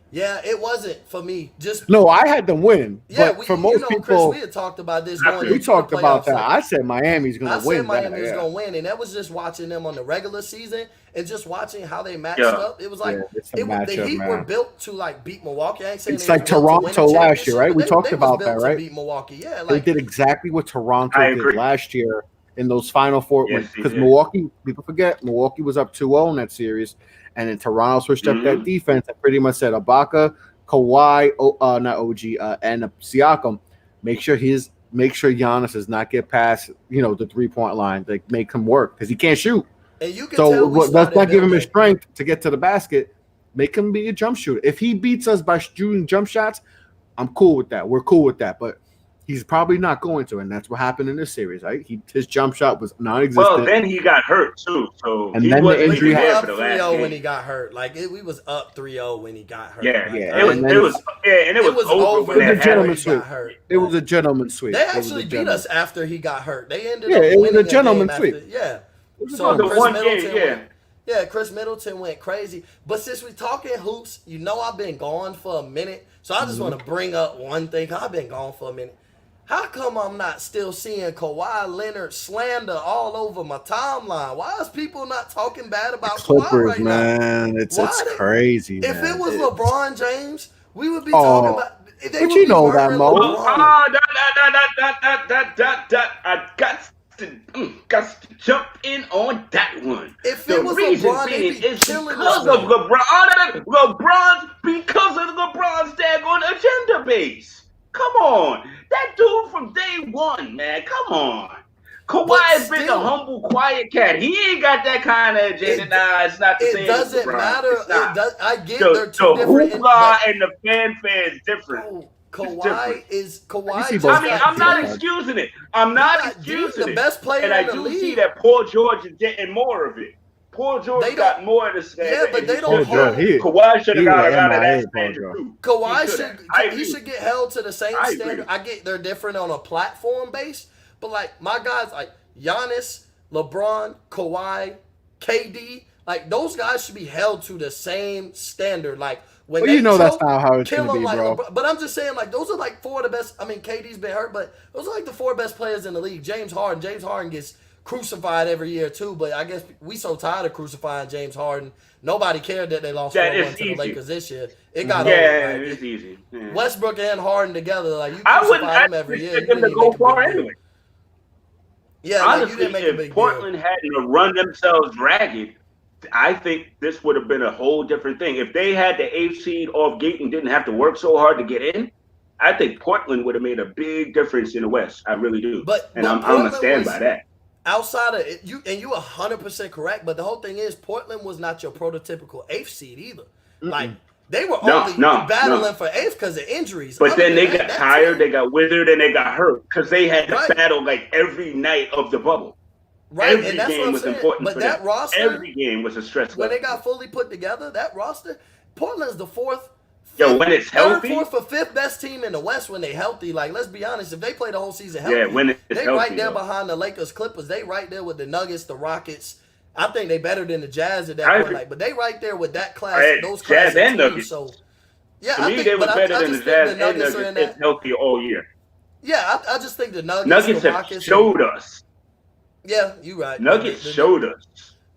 Yeah, it wasn't for me. No, I had them win. Yeah, but for most people, Chris, we had talked about this. We talked about that. I said Miami's going to win. I said Miami was going to win, and that was just watching them on the regular season and just watching how they matched up. It was like the Heat were built to like beat Milwaukee. I ain't saying it's like Toronto last year, right? We talked about that, right? Beat Milwaukee, yeah. They did exactly what Toronto did last year in those final four. Because Milwaukee, people forget, Milwaukee was up 2-0 in that series, and then Toronto switched up that defense and pretty much said Ibaka, Kawhi, not OG, and Siakam, make sure Giannis does not get past the 3-point line. Like, make him work because he can't shoot. And you can tell let's not give him his strength to get to the basket. Make him be a jump shooter. If he beats us by shooting jump shots, I'm cool with that. We're cool with that. But he's probably not going to, and that's what happened in this series, right? His jump shot was non-existent. Well, then he got hurt too, so and then the injury happened. 3-0 when he got hurt. Like we was up 3-0 when he got hurt. Yeah, it was over when that gentleman's sweep. It was a gentleman's sweep. They actually beat us after he got hurt. They ended up it was a gentleman's sweep. So the one game, Chris Middleton went crazy. But since we're talking hoops, I've been gone for a minute, so I just want to bring up one thing. I've been gone for a minute. How come I'm not still seeing Kawhi Leonard slander all over my timeline? Why is people not talking bad about Clippers, Kawhi right man? now? It's crazy. If it was LeBron James, we would be talking about. But you know that, Mo. I got to jump in on that one. If it was LeBron, is because of LeBron's daggone agenda base. Come on. That dude from day one, man. Come on. Kawhi has been a humble, quiet cat. He ain't got that kind of agenda. It's not the same. It doesn't matter. I get they're two different. The hoopla and the fanfare is different. Kawhi is Kawhi. I'm not excusing it. I'm not excusing it. The best player and I do see that Paul George is getting more of it. Paul George got more of the standard. Yeah, but they don't hold. Kawhi should have got out of that standard. Kawhi should get held to the same standard. I get they're different on a platform base, but like my guys like Giannis, LeBron, Kawhi, KD, like those guys should be held to the same standard. Like when that's not how it's gonna be, bro. But I'm just saying, like those are like 4 of the best. I mean, KD's been hurt, but those are like the 4 best players in the league. James Harden gets crucified every year too. But I guess we so tired of crucifying James Harden. Nobody cared that they lost 4-1 to the Lakers this year. It got old. Like, it's easy. Yeah. Westbrook and Harden together, like you I crucify them every year. them to go far anyway. Yeah, honestly, like, you didn't make a big Portland deal. hadn't run themselves ragged, I think this would have been a whole different thing. If they had the 8th seed off gate and didn't have to work so hard to get in, I think Portland would have made a big difference in the West. I really do. I'm gonna stand by that. Outside of it, you 100% correct, but the whole thing is Portland was not your prototypical 8th seed either. Like they were only battling for 8th because of injuries. But then they got tired, they got withered, and they got hurt because they had to battle like every night of the bubble. Right, every and that's game what I'm was saying. important But for that them. roster, every game was a stress when level. they got fully put together, that roster, Portland's the when it's healthy, 4th or 5th best team in the West when they healthy. Like, let's be honest, if they play the whole season healthy, when it's they healthy, right there behind the Lakers, Clippers. They right there with the Nuggets, the Rockets. I think they better than the Jazz at that point. Like, but they right there with that class, those Jazz classic and teams. Nuggets. So yeah, to me, they were better than the Jazz and Nuggets if healthy all year. Yeah, I just think the Nuggets the have Rockets showed us. Yeah, you're right. Nuggets showed us.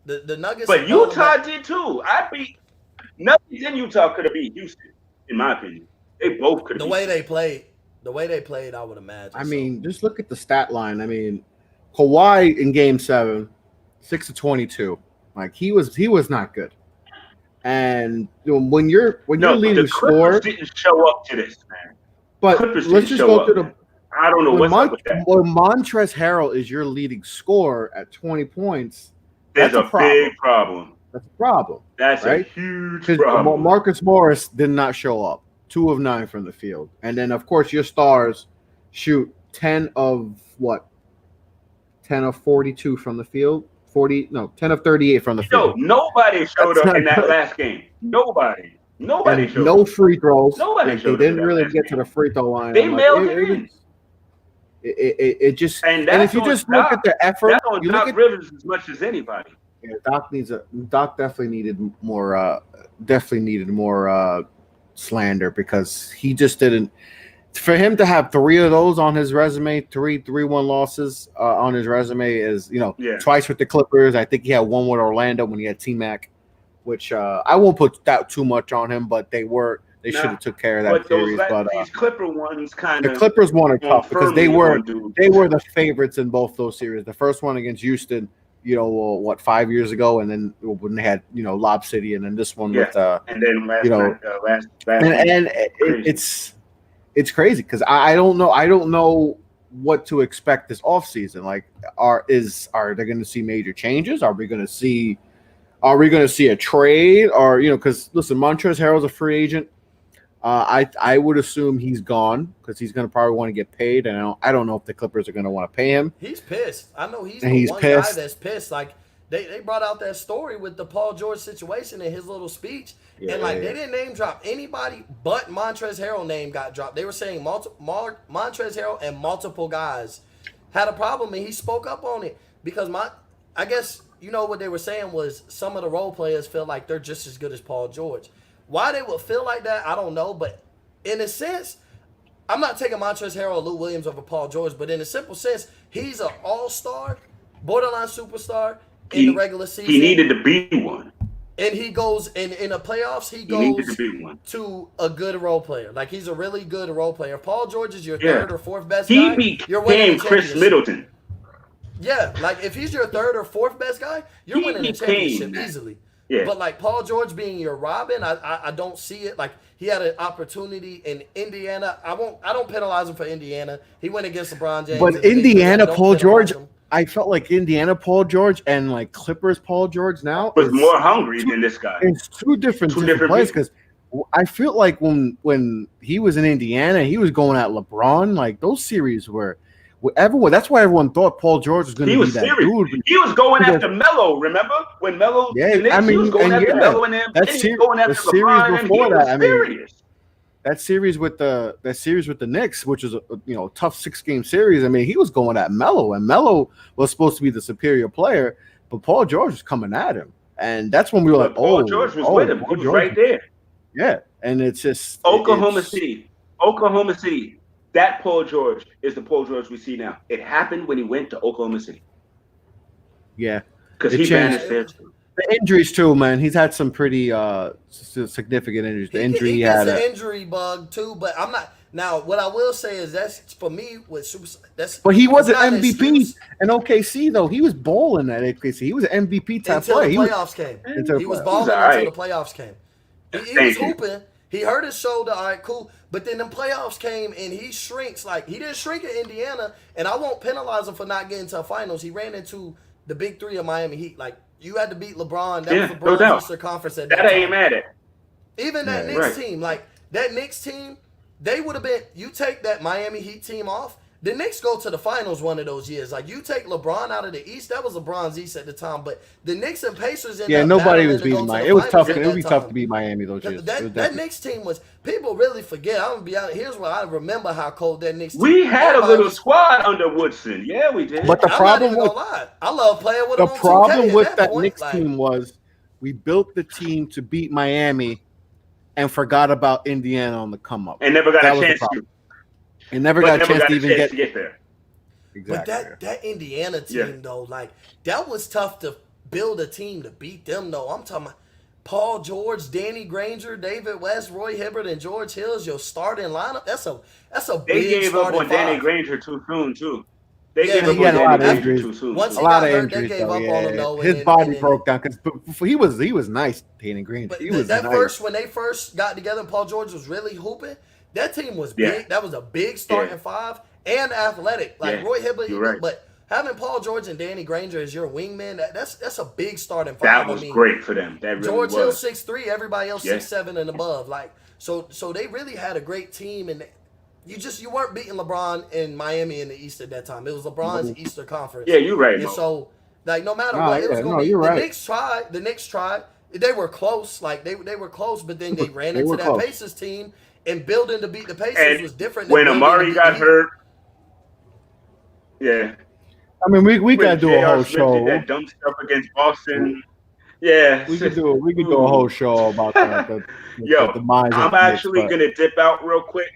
The Nuggets, but Utah did too. Nuggets and Utah could have beat Houston, in my opinion. They both could have. The way they played, I would imagine. I mean, just look at the stat line. I mean, Kawhi in Game 7, 6 of 22. Like he was not good. And when you're leading scorer, didn't show up to this, man. But let's just go to the. I don't know what's up with that. When Montrezl Harrell is your leading scorer at 20 points, that's a big problem. That's a problem. That's a huge problem. Marcus Morris did not show up. 2 of 9 from the field. And then, of course, your stars shoot 10 of 42 from the field. 10 of 38 from the field. Nobody showed up in that last game. Nobody showed up. No free throws. Nobody showed up. They didn't really get to the free throw line. They mailed it in. It just and if you just look at the effort, you look at Rivers as much as anybody. Yeah, Doc definitely needed more slander because he just didn't. For him to have 3 of those on his resume, 3-1 losses on his resume is twice with the Clippers. I think he had 1 with Orlando when he had T-Mac, which I won't put that too much on him, but they should have took care of that series. But these Clipper ones the Clippers one are tough because they were the favorites in both those series. The first one against Houston, 5 years ago, and then when they had Lob City, and then this one with and then last it's crazy because I don't know what to expect this offseason. Like, are they going to see major changes? Are we going to see a trade? Or because listen, Montrezl Harrell's a free agent. I would assume he's gone because he's going to probably want to get paid, and I don't know if the Clippers are going to want to pay him. He's pissed. I know he's one guy that's pissed. Like they brought out that story with the Paul George situation in his little speech, and they didn't name drop anybody but Montrezl Harrell name got dropped. They were saying Montrezl Harrell and multiple guys had a problem, and he spoke up on it because I guess what they were saying was some of the role players feel like they're just as good as Paul George. Why they would feel like that, I don't know. But in a sense, I'm not taking Montrezl Harrell or Lou Williams over Paul George. But in a simple sense, he's an all-star, borderline superstar in the regular season. He needed to be one. And he goes, in the playoffs, he goes to a good role player. Like, he's a really good role player. If Paul George is your third or fourth best guy, you're winning the Chris Middleton. Yeah, like, if he's your third or fourth best guy, you're winning the championship easily. Yeah. But like Paul George being your Robin, I don't see it. Like, he had an opportunity in Indiana. I don't penalize him for Indiana. He went against LeBron James. But Indiana Paul George, I felt like Indiana Paul George and like Clippers Paul George now was more hungry than this guy. It's two different players because I feel like when he was in Indiana, he was going at LeBron. Like, those series were. That's why everyone thought Paul George was going to be that dude. He was going after Melo. Remember when Melo? Yeah, he was going after Melo and them. That series before that. I mean, that series with the Knicks, which is a tough 6-game series. I mean, he was going at Melo, and Melo was supposed to be the superior player, but Paul George was coming at him, and that's when we were like, Paul George was with him. He was right there. Yeah, and it's just Oklahoma City. That Paul George is the Paul George we see now. It happened when he went to Oklahoma City. Yeah. because It he changed. vanished there too. The injuries too, man. He's had some pretty significant injuries. The injury he he gets had. an injury bug too, but I'm not. Now, what I will say is that's for me with super. But he was it's an not MVP excuse in OKC though. He was balling at OKC. He was an MVP type until player. the He was playoffs came. until the He was playoffs. balling all until right. the playoffs came. He was Thank you. hooping. He hurt his shoulder. All right, cool. But then the playoffs came and he shrinks. Like he didn't shrink in Indiana, and I won't penalize him for not getting to a finals. He ran into the big three of Miami Heat. Like you had to beat LeBron. That Yeah, was no LeBron's doubt. Eastern Conference at that That I ain't time. mad at. Even that Yeah, Knicks right. team, like that Knicks team, they would have been. You take that Miami Heat team off, the Knicks go to the finals one of those years. Like you take LeBron out of the East, that was LeBron's East at the time. But the Knicks and Pacers ended Yeah, up nobody battling was to go beating to Miami. the It was finals tough. at It would that be time. tough to beat Miami those years. It was That definitely- Knicks team was people really forget. I'm gonna be honest. Here's what I remember how cold that Knicks team. We had a Everybody little was- squad under Woodson. Yeah, we did. But the I'm problem not even with gonna lie. I love playing with the them on 2K problem at with that point. Knicks Like, team was we built the team to beat Miami and forgot about Indiana on the come up. and never got That a was the chance problem. to. And never But got a never chance got to a even chance get to get there. exactly. But that Indiana team Yeah. though, like that was tough to build a team to beat them though. I'm talking about Paul George, Danny Granger, David West, Roy Hibbert, and George Hill's your starting lineup. That's a They big gave up starting on Danny five. Granger too soon too. They Yeah, gave he up had on a lot Danny of Granger injuries. too soon. Once too. a he lot got of hurt, they injuries. gave Though, up yeah. on him though. His and body then, broke down because he was nice. Danny Green. But He was that nice. first when they first got together, and Paul George was really hooping. That team was Yeah. big. That was a big starting Yeah. five and athletic. Like Yeah, Roy Hibbert, you're right. but having Paul George and Danny Granger as your wingman, that's a big starting five. That was great for them. That really George Hill was. 6'3", everybody else Yeah. 6'7" and above. Like so they really had a great team, and you weren't beating LeBron in Miami in the East at that time. It was LeBron's Eastern Conference. Yeah, you're right, And Mo. so like no matter No, what, it was yeah, gonna no, be you're the right. Knicks tried. The Knicks tried. They were close. Like they were close, but then they ran They into were that close. Pacers team, and building to beat the Pacers And was different. when than building to Amari beat got the Heat. hurt, yeah. I mean, we When gotta do a J.R. whole Smith show. did that dumb stuff against Boston. Yeah. We could do a whole show about the Yo, the minds of I'm the Knicks, actually but- gonna dip out real quick.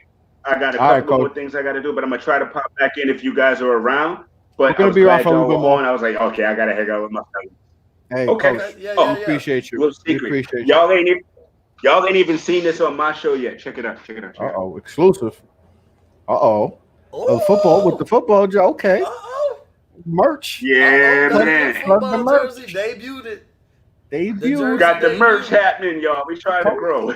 I got a All right, couple more Coach. things I gotta do, but I'm gonna try to pop back in if you guys are around. But We're gonna I was be around glad for a y'all little were bit more. on. I was like, okay, I gotta hang out with my fellas. Hey, Okay. Coach, Yeah, Oh, yeah. appreciate you. Little We secret. appreciate you. Y'all ain't even seen this on my show yet. Check it out. Check it out. Uh oh, exclusive. Oh, Ooh. football with the football. Okay, Uh-oh. merch. Yeah, Uh-oh, got man. the football Love the merch. jersey, debuted it. Debut. jersey. Got the Debut. merch happening, y'all. We trying to grow.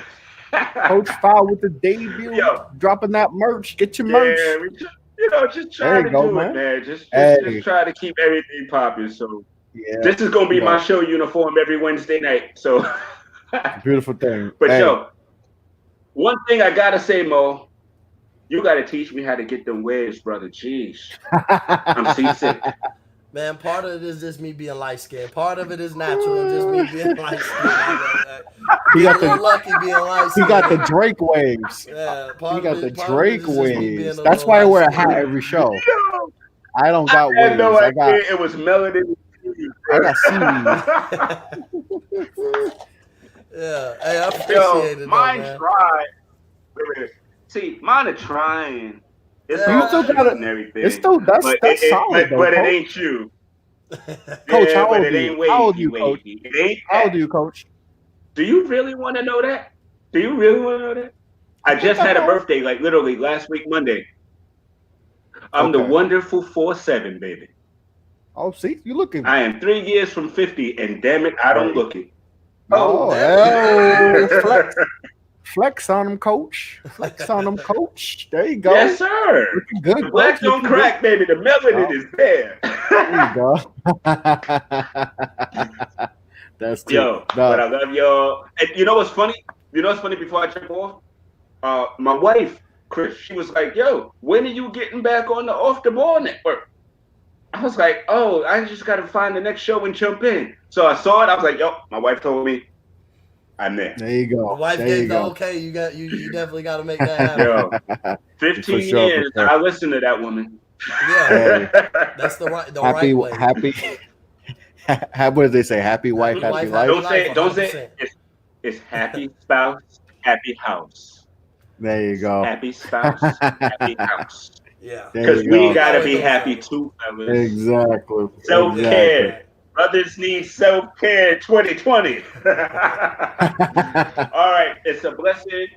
Coach Foul with the debut. Yo. Dropping that merch. Get your merch. Yeah, we just There trying you to go, do man. it, man. Just Hey. try to keep everything popping. So Yeah, this is gonna be Yeah. my show uniform every Wednesday night. So, beautiful thing. but Hey, yo, one thing I gotta say, Mo, you gotta teach me how to get them waves, brother. Jeez, I'm seasick. Man, part of it is just me being light skinned. Part of it is natural, just me being light skinned. he got the lucky being light he skinned. got the Drake waves. Yeah, He part got of the it, part Drake of it is just me being waves. a That's little why I wear a light-skinned. hat every show. Yo, I don't got I had waves. no I idea got it was melanin. I got seaweed. Yeah, hey, I appreciate Yo, it, though, mine man. tried. Wait. See, mine are trying. It's Yeah. all You still cute gotta- and everything. It's still that's but solid though. but it Coach. ain't you. Coach, Yeah, how but old it are ain't you? wavy, How old are you, Coach? wavy. It ain't How old that. are you, Coach? Do you really want to know that? Do you really want to know that? I just had a birthday, like literally last week, Monday. I'm the Okay. wonderful 4'7", baby. Oh, see, you looking. I am 3 years from 50, and damn it, I don't look it. Oh, damn. flex, flex on him, Coach. Flex on him, Coach. There you go. Yes, sir. Looking good. The black Coach. don't Looking crack, baby. The melanin Oh. is there. There you go. That's true. Yo, but I love y'all. And you know what's funny? Before I jump off, my wife, Chris, she was like, "Yo, when are you getting back on the Off the Ball network?" I was like, "Oh, I just got to find the next show and jump in." So I saw it. I was like, "Yo," my wife told me, "I'm there." There you go. The wife There you gave the go. okay. You definitely got to make that happen. Yo, 15 For sure, for years. sure. I listened to that woman. Yeah, that's the right way. Happy. What did they say? Happy wife, Happy happy wife, life. Don't say 100%. it. It's happy spouse, happy house. There you go. Happy spouse, happy house. Yeah. There Because you we go. gotta That be way happy goes. too, fellas. Exactly. Self-care. Brothers need self-care 2020. All right. It's a blessing.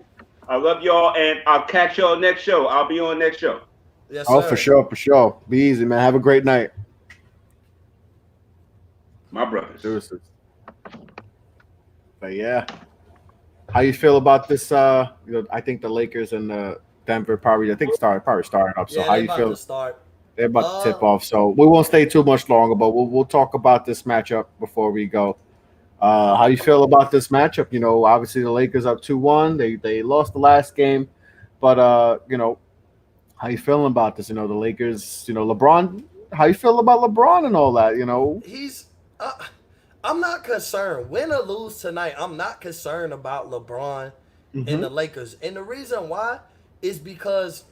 I love y'all, and I'll catch y'all next show. I'll be on next show. Yes, Oh, for sir. sure, for sure. Be easy, man. Have a great night. My brothers. Deuces. But yeah, how you feel about this? I think the Lakers and the Denver probably. I think probably starting up. So Yeah, how they you about feel? to start. They're about to tip Uh, off. So we won't stay too much longer, but we'll talk about this matchup before we go. How you feel about this matchup? Obviously the Lakers up 2-1. They lost the last game, but how you feeling about this? The Lakers. LeBron. How you feel about LeBron and all that? he's. Uh, I'm not concerned. Win or lose tonight, I'm not concerned about LeBron and Hmm. the Lakers. And the reason why is because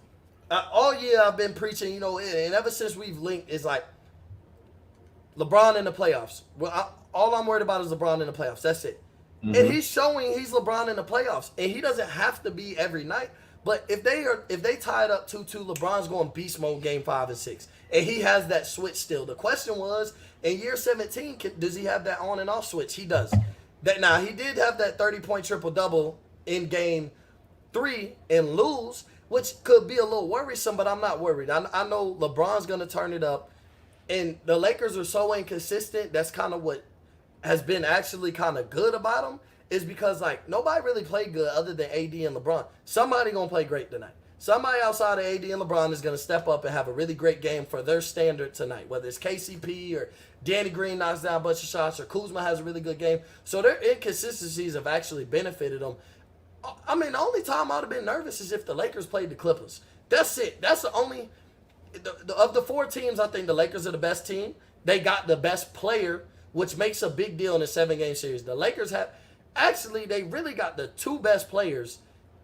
all year I've been preaching, and ever since we've linked, is like LeBron in the playoffs. Well, all I'm worried about is LeBron in the playoffs. That's it. And Hmm. he's showing he's LeBron in the playoffs, and he doesn't have to be every night. But if they tied up 2-2, LeBron's going beast mode game 5 and 6, and he has that switch still. The question was in year 17, does he have that on and off switch? He does. That now he did have that 30-point triple double in game 3 and lose, which could be a little worrisome, but I'm not worried. I know LeBron's gonna turn it up, and the Lakers are so inconsistent. That's kind of what has been actually kind of good about them, is because like nobody really played good other than AD and LeBron. Somebody gonna play great tonight. Somebody outside of AD and LeBron is gonna step up and have a really great game for their standard tonight. Whether it's KCP or Danny Green knocks down a bunch of shots or Kuzma has a really good game. So their inconsistencies have actually benefited them. I mean, the only time I'd have been nervous is if the Lakers played the Clippers. That's it. That's the only of the 4 teams. I think the Lakers are the best team. They got the best player, which makes a big deal in a 7-game series. The Lakers have actually they really got the 2 best players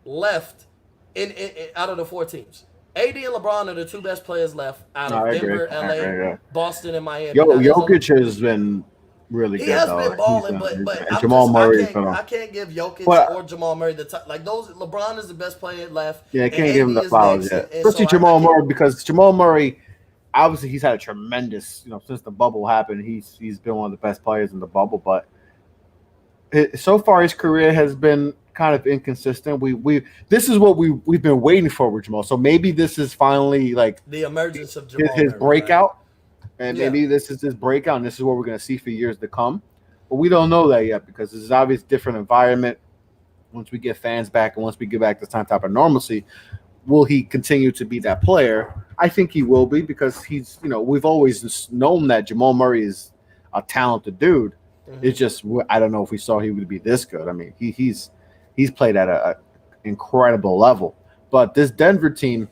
left in out of the 4 teams. AD and LeBron are the 2 best players left out No, of I agree. Denver, I LA, agree, yeah. Boston, and Miami. Now, Jokic has been really he good has though. been balling, but And I'm Jamal just Murray, I can't give Jokic or but Jamal Murray the time. Like those, LeBron is the best player left, yeah, I and can't give him AD the is flowers next, yet. and Especially so I Jamal can't. Murray, because Jamal Murray, obviously he's had a tremendous, since the bubble happened, he's been one of the best players in the bubble. But so far his career has been kind of inconsistent. We this is what we've been waiting for with Jamal. So maybe this is finally like The emergence of his, Jamal his Murray, right? breakout, and Yeah. maybe this is his breakout, and this is what we're going to see for years to come. But we don't know that yet because this is obviously a different environment. Once we get fans back and once we get back to some type of normalcy, will he continue to be that player? I think he will be because we've always known that Jamal Murray is a talented dude. It's just I don't know if we saw he would be this good. I mean, he's played at a incredible level. But this Denver team,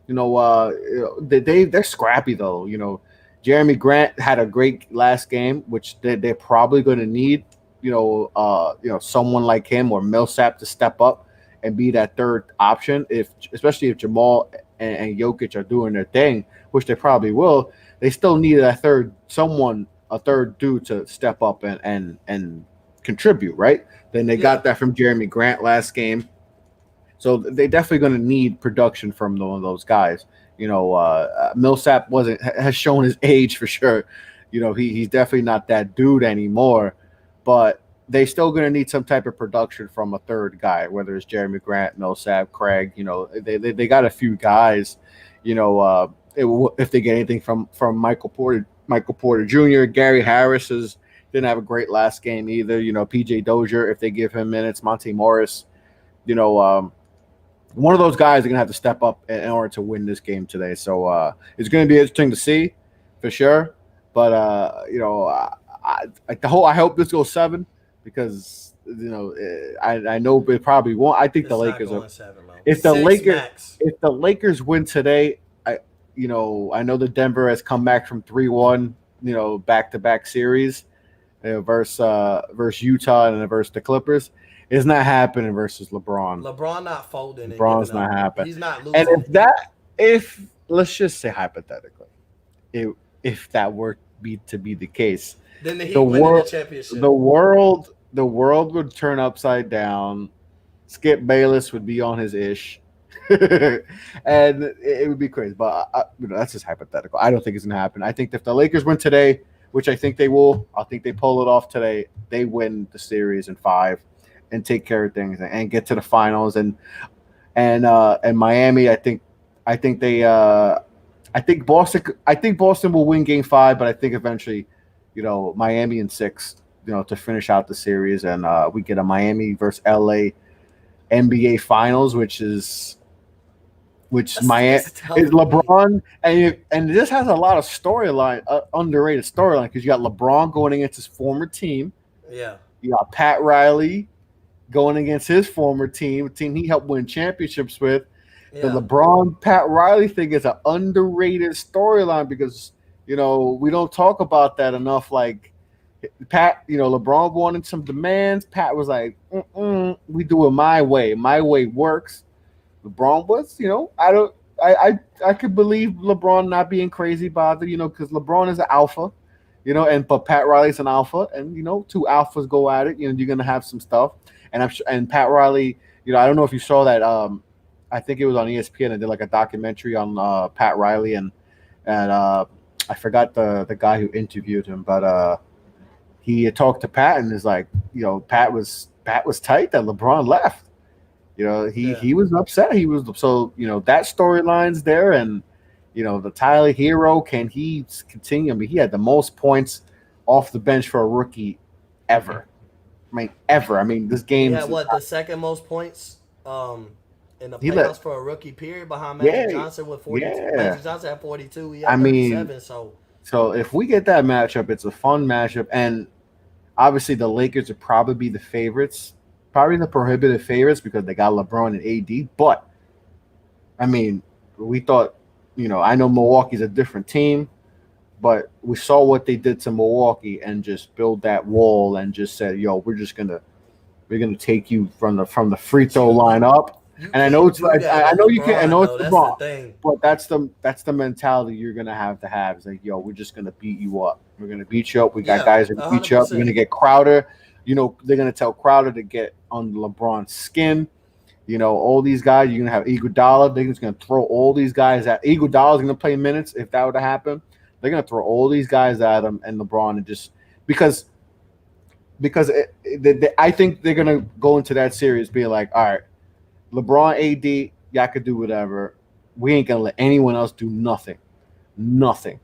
they're scrappy though. Jeremy Grant had a great last game, which they're probably going to need. Someone like him or Millsap to step up and be that third option. Especially if Jamal and Jokic are doing their thing, which they probably will, they still need a third dude to step up and contribute, right? Then they Yeah. got that from Jeremy Grant last game. So they definitely going to need production from one of those guys. Millsap has shown his age for sure. He's definitely not that dude anymore, but they still going to need some type of production from a third guy, whether it's Jeremy Grant, Millsap, Craig. They got a few guys. If they get anything from Michael Porter Jr., Gary Harris didn't have a great last game either. PJ Dozier, if they give him minutes, Monte Morris. One of those guys are going to have to step up in order to win this game today. So it's going to be interesting to see for sure. But I hope this goes 7 because I know it probably won't. I think It's the not Lakers going are. 7, man. If the 6 Lakers max. if the Lakers win today, I know the Denver has come back from 3-1, back-to-back series versus Utah and then versus the Clippers. It's not happening versus LeBron. LeBron not folding. LeBron's and not giving up. happening. He's not And losing. if let's just say hypothetically, if that were to be the case, Then the Heat the winning the world championship. the world would turn upside down. Skip Bayless would be on his ish, and it would be crazy. But that's just hypothetical. I don't think it's gonna happen. I think if the Lakers win today, which I think they will. I think they pull it off today. They win the series in five, and take care of things and get to the finals. And Miami, I think they I think Boston will win Game Five, but I think eventually, Miami in six, to finish out the series, and we get a Miami versus LA NBA Finals, which Miami It's tough is for me. LeBron, and this has a lot of storyline, underrated storyline, because you got LeBron going against his former team, Yeah, you got Pat Riley going against his former team, a team he helped win championships with. The yeah, LeBron Pat Riley thing is an underrated storyline because we don't talk about that enough. Like Pat, LeBron wanted some demands. Pat was like, "We do it my way. My way works." LeBron was, I don't, I could believe LeBron not being crazy about it, because LeBron is an alpha, but Pat Riley's an alpha, and two alphas go at it. You're gonna have some stuff, and and Pat Riley, I don't know if you saw that. I think it was on ESPN. I did like a documentary on Pat Riley, and I forgot the guy who interviewed him, but he talked to Pat and is like, Pat was tight that LeBron left. yeah, He was upset. He was so that storyline's there, and the Tyler Hero, can he continue? I mean, he had the most points off the bench for a rookie ever. I mean, ever. I mean, this he game's had what the second most points in the he let playoffs for a rookie period behind Magic yeah Johnson with 42. yeah. Magic Johnson had 42. He I had mean, 37. So so if we get that matchup, it's a fun matchup, and obviously the Lakers would probably be the favorites, probably the prohibitive favorites because they got LeBron and AD. But I mean, we thought, I know Milwaukee's a different team, but we saw what they did to Milwaukee and just build that wall and just said, "Yo, we're gonna take you from the free but throw line up." you And I know can't it's do that I with know you can't. I LeBron know it's though. That's the LeBron, thing. but that's the mentality you're gonna have to have. It's like, yo, we're just gonna beat you up. We're gonna beat you up. We got Yeah, guys that can beat you up. We're 100%. gonna get Crowder. They're gonna tell Crowder to get on LeBron's skin. All these guys. You're gonna have Iguodala. They're just gonna throw all these guys at Iguodala's gonna play minutes if that were to happen. They're gonna throw all these guys at him and LeBron and just because I think they're gonna go into that series being like, all right, LeBron, AD, y'all could do whatever. We ain't gonna let anyone else do nothing, nothing.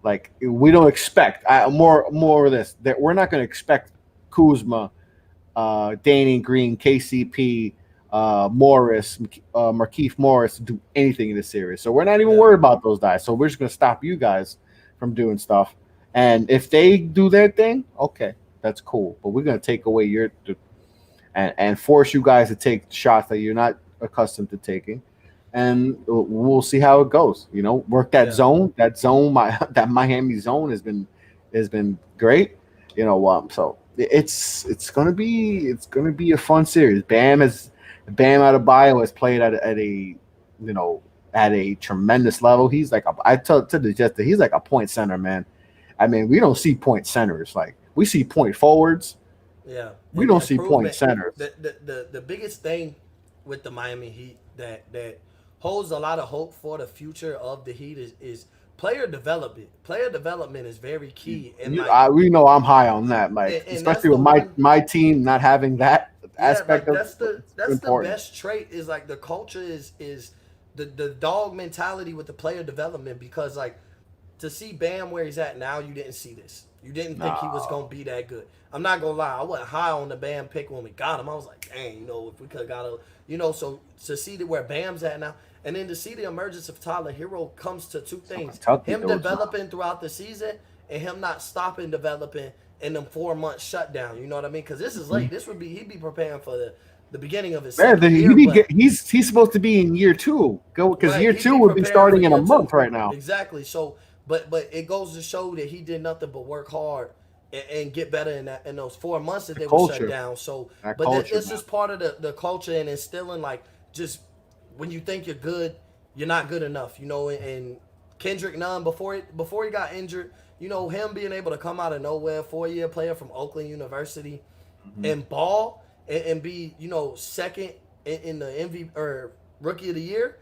Like we don't expect more of this. That we're not gonna expect Kuzma, Danny Green, KCP, Morris, Markeith Morris to do anything in this series. So we're not even Yeah, worried about those guys. So we're just gonna stop you guys from doing stuff. And if they do their thing, okay, that's cool. But we're gonna take away your and force you guys to take shots that you're not accustomed to taking, and we'll see how it goes. Work that yeah, zone. That zone, that Miami zone has been great. So it's gonna be a fun series. Bam Adebayo has played at a at a tremendous level. He's like I told to the Jets that he's like a point center, man. I mean, we don't see point centers like we see point forwards. yeah. We don't see point Improvement. centers. The biggest thing with the Miami Heat that holds a lot of hope for the future of the Heat is player development. Player development is very key, and We know I'm high on that, like and that's especially the with my one. my team not having that Yeah, aspect like of it's that's the important. best trait is like the culture is the dog mentality with the player development because like to see Bam where he's at now, you didn't see this. You didn't think he was No, gonna be that good. I'm not gonna lie, I wasn't high on the Bam pick when we got him. I was like, dang, if we could have got a, so to see where Bam's at now, and then to see the emergence of Tyler Hero comes to two so things: Kentucky him goes now. developing throughout the season and him not stopping developing in them 4 month shutdown. You know what I mean? Because this is late. This would be he'd be preparing for the beginning of his Man, second he year, didn't get. but He's supposed to be in year two. Go because right, year he'd two be would be preparing for starting in a year month two. right now. Exactly. So, but it goes to show that he did nothing but work hard and get better in those 4 months that The they were shut culture, down. So, that but culture, this man. is part of the culture and instilling like just when you think you're good, you're not good enough. And Kendrick Nunn before he got injured, him being able to come out of nowhere, 4 year player from Oakland University, Hmm. and ball and be second in the MVP or rookie of the year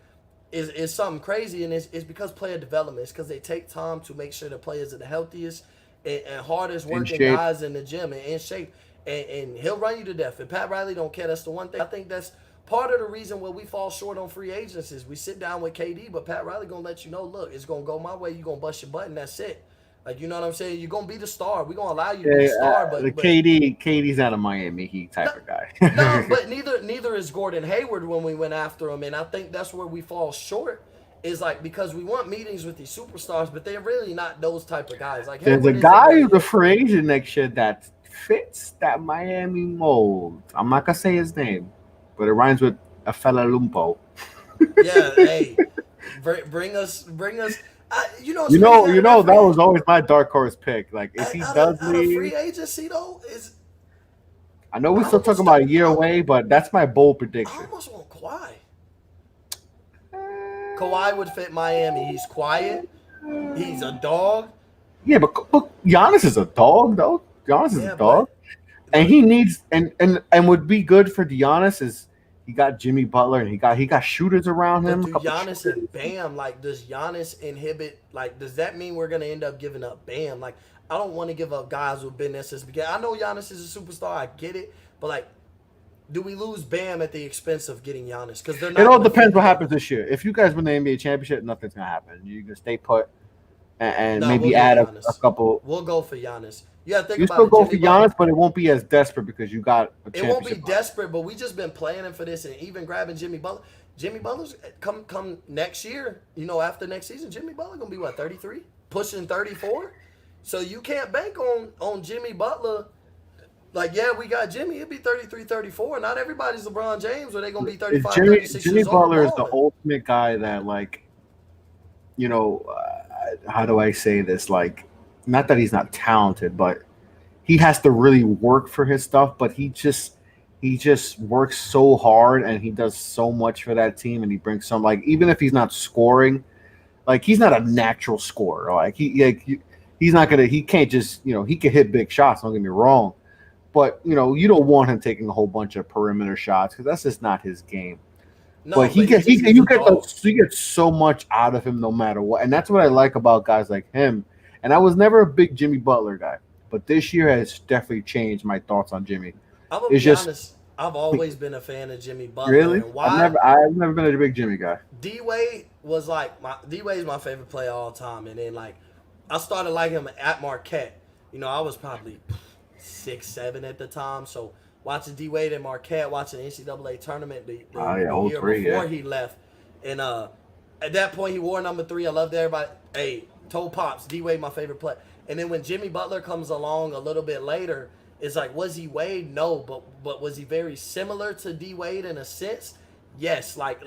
is something crazy, and it's because player development. It's because they take time to make sure the players are the healthiest and hardest In working shape. guys in the gym and in shape, and he'll run you to death. If Pat Riley don't care, that's the one thing. I think that's part of the reason where we fall short on free agents is we sit down with KD, but Pat Riley gonna let you know, look, it's gonna go my way. You gonna bust your button. That's it. Like, you know what I'm saying? You're gonna be the star. We're gonna allow you to be the star, The but KD's not a Miami Heat type of guy. no, but neither is Gordon Hayward when we went after him, and I think that's where we fall short. Is like because we want meetings with these superstars, but they're really not those type of guys. Like There's a Hayward isn't guy really- who's a free agent next year that fits that Miami mold. I'm not gonna say his name, but it rhymes with a fella lumpo. Yeah, hey, bring us. You know, That was always my dark horse pick. Like if he does out of leave, free agency though, is I know we're still talking about a year away, but that's my bold I prediction. almost want Kawhi. Kawhi would fit Miami. He's quiet. He's a dog. Yeah, but Giannis is a dog, though. Giannis is a dog, and he needs and would be good for Giannis is he got Jimmy Butler and he got shooters around him. Do Giannis and Bam, like, does Giannis inhibit? Like, does that mean we're gonna end up giving up Bam? Like, I don't want to give up guys who've been there since the beginning. I know Giannis is a superstar. I get it, but like, do we lose Bam at the expense of getting Giannis? Because they're not. It all depends what happens this year. If you guys win the NBA championship, nothing's gonna happen. You can stay put and maybe we'll add a couple. We'll go for Giannis. You gotta think You about still it. go for Giannis, but it won't be as desperate because you got a championship. It won't be desperate, but we just been planning for this and even grabbing Jimmy Butler. Jimmy Butler's come next year. You know, after next season, Jimmy Butler gonna be what 33, pushing 34. So you can't bank on Jimmy Butler. Like, yeah, we got Jimmy. It'd be 33, 34. Not everybody's LeBron James, where they gonna be 35, 36 Jimmy years Butler old. is the ultimate guy that, like, you know, how do I say this? Like, not that he's not talented, but he has to really work for his stuff. But he just works so hard and he does so much for that team, and he brings some, like, even if he's not scoring, like, he's not a natural scorer. Like he's not gonna. He can't just, you know, he can hit big shots. Don't get me wrong. But, you know, you don't want him taking a whole bunch of perimeter shots because that's just not his game. No, but you get so much out of him no matter what. And that's what I like about guys like him. And I was never a big Jimmy Butler guy. But this year has definitely changed my thoughts on Jimmy. I'm going to be honest. I've always been a fan of Jimmy Butler. Really? And why? I've never been a big Jimmy guy. D-Wade was like D-Wade's my favorite player of all time. And then, like, I started liking him at Marquette. You know, I was probably 6, 7 at the time. So watching D-Wade and Marquette, watching the NCAA tournament the year before he left. And at that point, he wore number 3. I loved everybody. Hey, told Pops, D-Wade my favorite player. And then when Jimmy Butler comes along a little bit later, it's like, was he Wade? No, but was he very similar to D-Wade in a sense? Yes, like.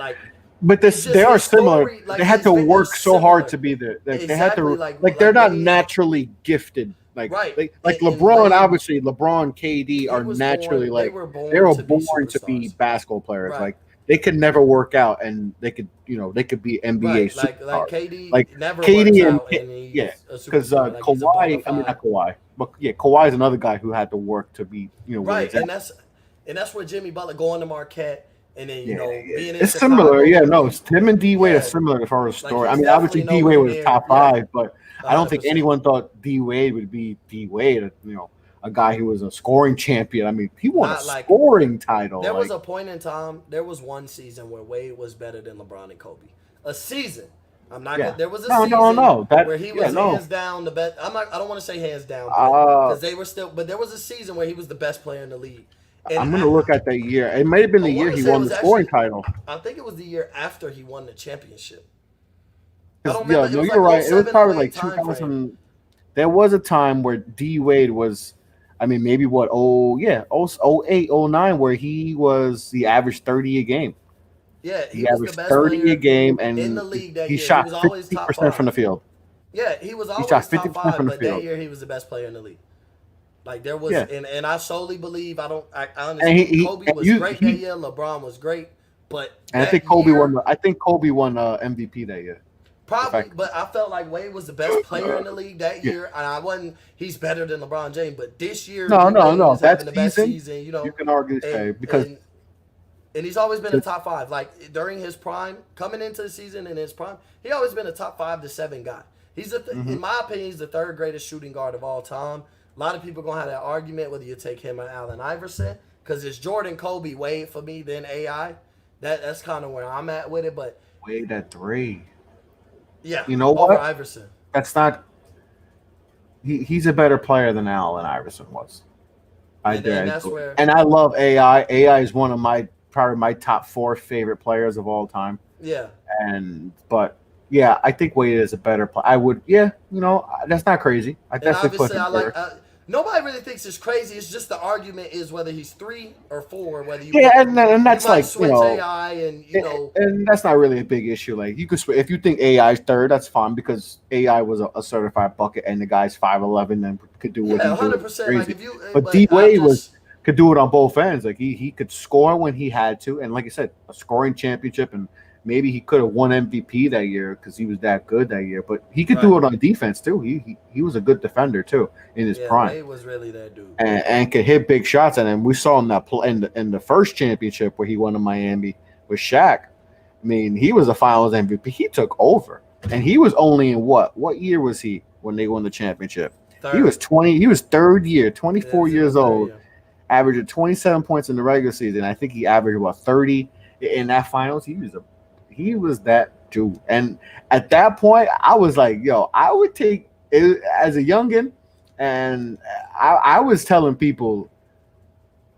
But they are similar. Like, they had to work so hard to be there. Like, exactly, they had to they're not naturally gifted. Like, right. Like LeBron, obviously, LeBron, KD are naturally they were born to be basketball players. Right. Like, they could never work out, and they could be NBA stars. Like KD, never KD works out, because Kawhi. I mean, not Kawhi, but yeah, Kawhi is another guy who had to work to be, right. And that's where Jimmy Butler going to Marquette. And then, being in it's Chicago, similar. Yeah, no, him and D-Wade are similar as far as story. I mean, obviously D-Wade was top 5, but I don't think anyone thought D-Wade would be D-Wade, a guy who was a scoring champion. I mean, he won a scoring title. There was a point in time, there was one season where Wade was better than LeBron and Kobe. A season. I'm not gonna, there was a season where he was hands down the best. I don't want to say hands down because they were still, but there was a season where he was the best player in the league. And I'm going to look at that year. It might have been the year he won the scoring title. I think it was the year after he won the championship. You're right. It was probably like 2000. There was a time where D-Wade was, I mean, maybe 08, 09, where he averaged 30 a game. Yeah, he averaged 30 a game, and in the league that he year, shot he was always 50% from the field. Yeah, he was always top 5, but that year he was the best player in the league. Like, there was, and I solely believe, I honestly, Kobe was great that year, LeBron was great, but and I think Kobe won MVP that year. Probably, but I felt like Wade was the best player in the league that year, and he's better than LeBron James, but this year, no, that's the best season, you can argue because. And he's always been a top 5. Like, during his prime, coming into the season in his prime, he always been a top 5 to 7 guy. In my opinion, he's the third greatest shooting guard of all time. A lot of people gonna have that argument whether you take him or Allen Iverson, because it's Jordan, Kobe, Wade for me, then AI. That's kind of where I'm at with it. But Wade at 3. yeah, You know over what? Iverson. That's not. He's a better player than Allen Iverson was. And that's where. And I love AI. AI is one of my probably my top 4 favorite players of all time. Yeah. But yeah, I think Wade is a better player. I would, yeah, that's not crazy. I And definitely put obviously, him I like. there. Nobody really thinks it's crazy. It's just the argument is whether he's 3 or 4. Whether you Yeah, and that's you might like switch AI and and that's not really a big issue. Like you could, if you think AI is third, that's fine because AI was a certified bucket, and the guy's 5'11" and could do what he 100%. Like if you, but D Wade could do it on both ends. Like he could score when he had to, and like I said, a scoring championship, and maybe he could have won MVP that year because he was that good that year. But he could do it on defense too. He was a good defender too in his prime. Wade was really that dude, and could hit big shots. And then we saw him that in the first championship where he won in Miami with Shaq. I mean, he was a Finals MVP. He took over, and he was only in what year was he when they won the championship? Third. He was 20. He was third year, 24 years old. Averaged 27 points in the regular season. I think he averaged about 30 in that finals. He was that dude. And at that point, I was like, yo, I would take it as a youngin', and I was telling people,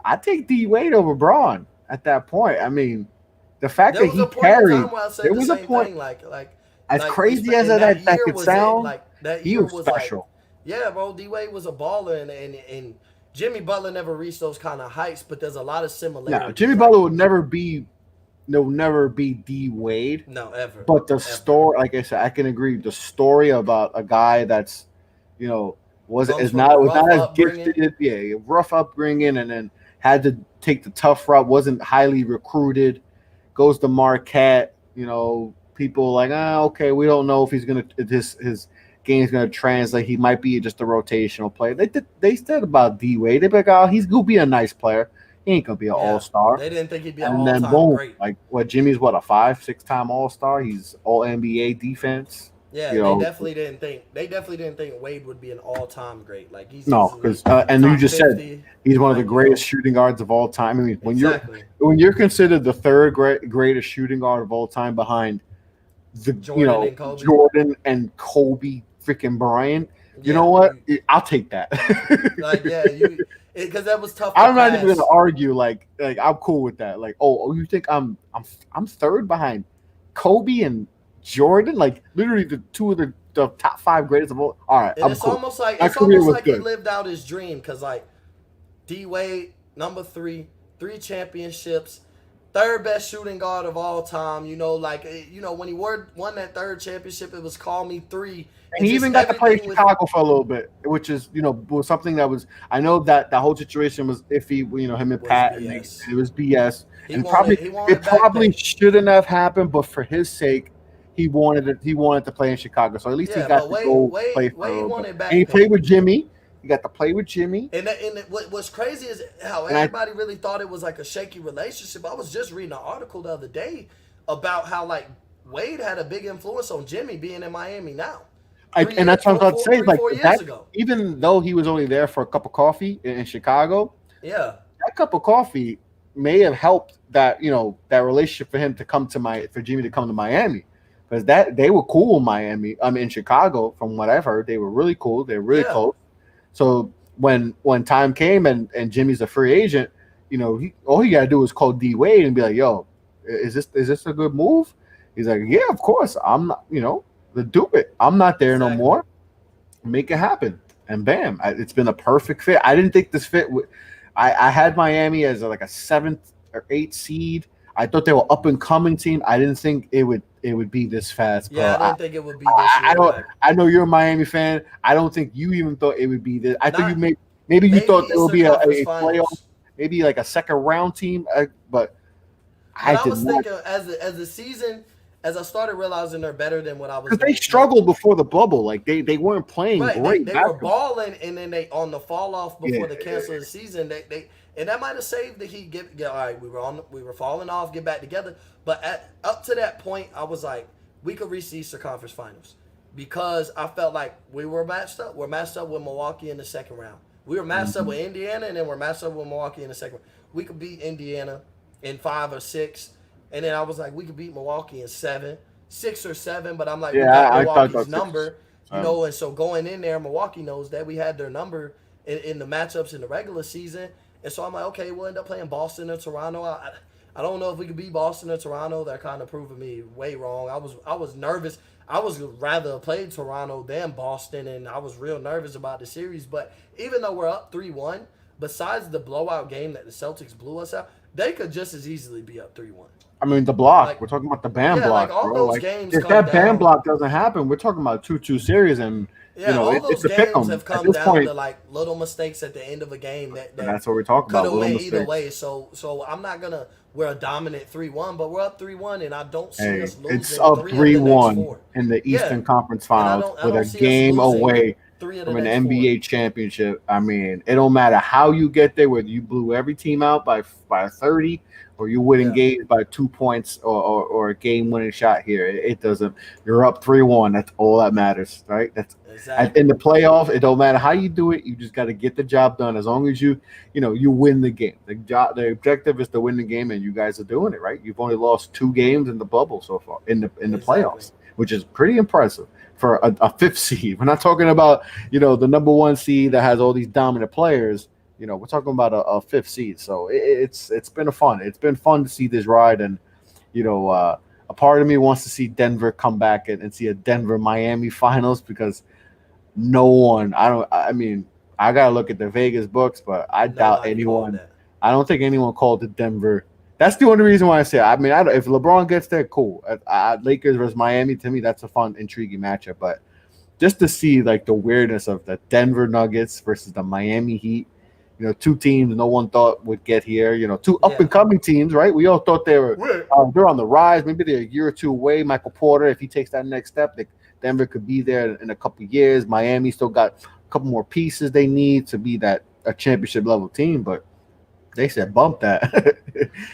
I take D Wade over Braun at that point. I mean, the fact that he carried, there was a point like as crazy as that could sound. He was special. Yeah, bro. D Wade was a baller, and Jimmy Butler never reached those kind of heights, but there's a lot of similarities. Yeah, Jimmy Butler would never be D Wade. No, ever. But the story, like I said, I can agree. The story about a guy that's, was not as gifted. Yeah, rough upbringing, and then had to take the tough route. Wasn't highly recruited. Goes to Marquette. People like, okay, we don't know if he's gonna his game's gonna translate. He might be just a rotational player. They said about D Wade. They're like, oh, he's gonna be a nice player. He ain't gonna be an all-star. They didn't think he'd be an all-time great. Like Jimmy's a 5-6-time all-star. He's all NBA defense. Yeah, they definitely didn't think Wade would be an all-time great. Like because and you just 50, said he's one of the greatest shooting guards of all time. I mean, when you're considered the third greatest shooting guard of all time behind the Jordan and Kobe freaking Bryant. You know what? I'll take that. Because that was tough. I'm not even gonna argue. Like I'm cool with that. Like, oh, you think I'm third behind Kobe and Jordan? Like literally the two of the top 5 greatest of all. All right, and it's cool. Almost like he lived out his dream. Because like D Wade, number 3 championships. Third best shooting guard of all time. When he won that third championship, it was call me 3. And he even got to play in Chicago for a little bit, which is, was something that was. I know that whole situation was iffy. Him and Pat, and it was BS. It probably shouldn't have happened, but for his sake, he wanted it. He wanted to play in Chicago, so at least he got to go play for a little bit. And he played with Jimmy. You got to play with Jimmy. And what's crazy is how everybody really thought it was like a shaky relationship. I was just reading an article the other day about how like Wade had a big influence on Jimmy being in Miami now. And that's what I was about to say. Like that, even though he was only there for a cup of coffee in Chicago, that cup of coffee may have helped that that relationship for him to come to for Jimmy to come to Miami, because they were cool in Miami. In Chicago, from what I've heard, they were really cool. They're really close. So when time came and Jimmy's a free agent, all he got to do is call D Wade and be like, "Yo, is this a good move?" He's like, "Yeah, of course. I'm not, do it. I'm not there no more. Make it happen." And bam, it's been a perfect fit. I didn't think this fit would. I had Miami as like a 7th or 8th seed. I thought they were up and coming team. I didn't think it would be this fast. Yeah, I didn't think it would be this year. I know you're a Miami fan. I don't think you even thought it would be this. I think maybe you thought it would be a playoff, maybe like a second round team. But I was thinking as the season. As I started realizing they're better than what I was. Because they struggled before the bubble, like they weren't playing great. They were balling, and then they on the fall off before the cancel of the season. They and that might have saved the Heat. All right, we were falling off, get back together. But up to that point, I was like, we could reach the Eastern Conference Finals. because I felt like we were matched up. We're matched up with Milwaukee in the second round. We were matched up Mhm. with Indiana, and then we're matched up with Milwaukee in the second round. We could beat Indiana in 5 or 6, and then I was like, we could beat Milwaukee in 7, 6 or 7. But I'm like, we Yeah, got I thought Milwaukee's about 6 number, or 7. and so going in there, Milwaukee knows that we had their number in the matchups in the regular season, and so I'm like, okay, we'll end up playing Boston or Toronto. I don't know if we could beat Boston or Toronto. They're kind of proving me way wrong. I was nervous. I was rather played Toronto than Boston, and I was real nervous about the series. But even though we're up 3-1, besides the blowout game that the Celtics blew us out, they could just as easily be up 3-1. I mean, the block. Like, We're talking about the Bam yeah, like block, all bro. those Like, games if come that Bam down. block doesn't happen, we're talking about 2-2 series, and Yeah, all it's those a pick games 'em have at come this down point. to like little mistakes at the end of a game that And that's what we're talking could about. have Little went either mistakes. way. So I'm not gonna we're a dominant 3-1, but we're up 3-1, and I don't see Hey, us it's losing up three of three the next one 4. in the Yeah, Eastern Conference and Finals I with a don't see us game losing away 3 of the from an next 4. NBA championship. I mean, it don't matter how you get there, whether you blew every team out by 30 or you winning Yeah, games by 2 points or a game winning shot here. It doesn't. You're up 3-1. That's all that matters, right? That's in exactly, the playoffs. It don't matter how you do it. You just got to get the job done. As long as you win the game. The objective is to win the game, and you guys are doing it, right? You've only lost 2 games in the bubble so far in the exactly. playoffs, which is pretty impressive for a fifth seed. We're not talking about the number one seed that has all these dominant players. We're talking about a fifth seed. So it's been fun. It's been fun to see this ride, and a part of me wants to see Denver come back and see a Denver Miami finals because no one. I don't. I mean, I gotta look at the Vegas books, but I doubt Nobody called anyone. that. I don't think anyone called it Denver. That's the only reason why I say it. I mean, if LeBron gets there, cool. Lakers versus Miami, to me, that's a fun, intriguing matchup. But just to see like the weirdness of the Denver Nuggets versus the Miami Heat, 2 teams no one thought would get here. 2 up and Yeah, coming teams, right? We all thought we're they're on the rise. Maybe they're a year or two away. Michael Porter, if he takes that next step, Denver could be there in a couple of years. Miami still got a couple more pieces they need to be that a championship level team, but they said bump that.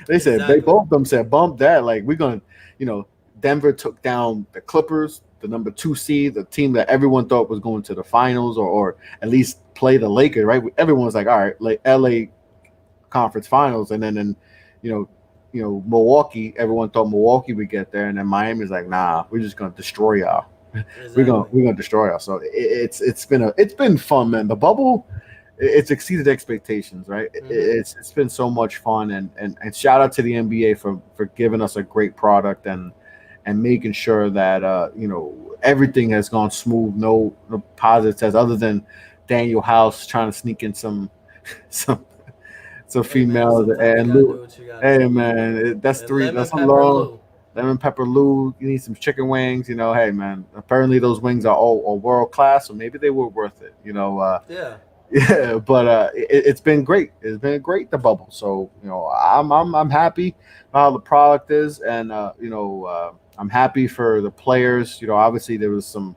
They exactly. both of them said bump that. Like we're gonna, you know, Denver took down the Clippers, the number 2 seed, the team that everyone thought was going to the finals or at least play the Lakers. Right? Everyone was like, all right, like LA conference finals, and then you know. Milwaukee. Everyone thought Milwaukee would get there, and then Miami's like, "Nah, we're just gonna destroy y'all. we're gonna Exactly. we're gonna destroy y'all." So it's been fun, man. The bubble, it's exceeded expectations, right? Hmm. It's been so much fun, and shout out to the NBA for giving us a great product and making sure that everything has gone smooth, no positives other than Daniel House trying to sneak in some some Hey man, females sometimes you and gotta do Lou. what you gotta Hey do. man, that's And three. lemon That's a pepper long Lou. lemon pepper Lou. You need some chicken wings. Hey man, apparently those wings are all world class, so maybe they were worth it. Yeah, Yeah, but it's been great. It's been great the bubble. So I'm happy how the product is, and I'm happy for the players. Obviously there was some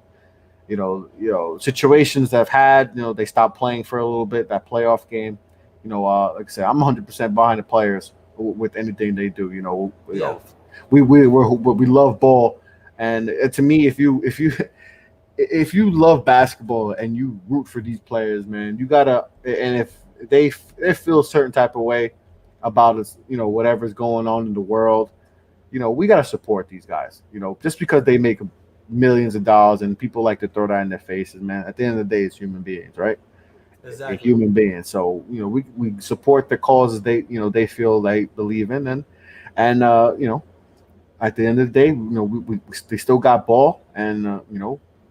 situations that have had they stopped playing for a little bit that playoff game. Like I said, I'm 100% behind the players with anything they do. yeah, We love ball, and to me, if you love basketball and you root for these players, man, you gotta. And if they feel a certain type of way about us, whatever's going on in the world, we gotta support these guys. Just because they make millions of dollars and people like to throw that in their faces, man. At the end of the day, it's human beings, right? A exactly. human being. So we support the causes they feel they believe in, and at the end of the day, they still got ball, and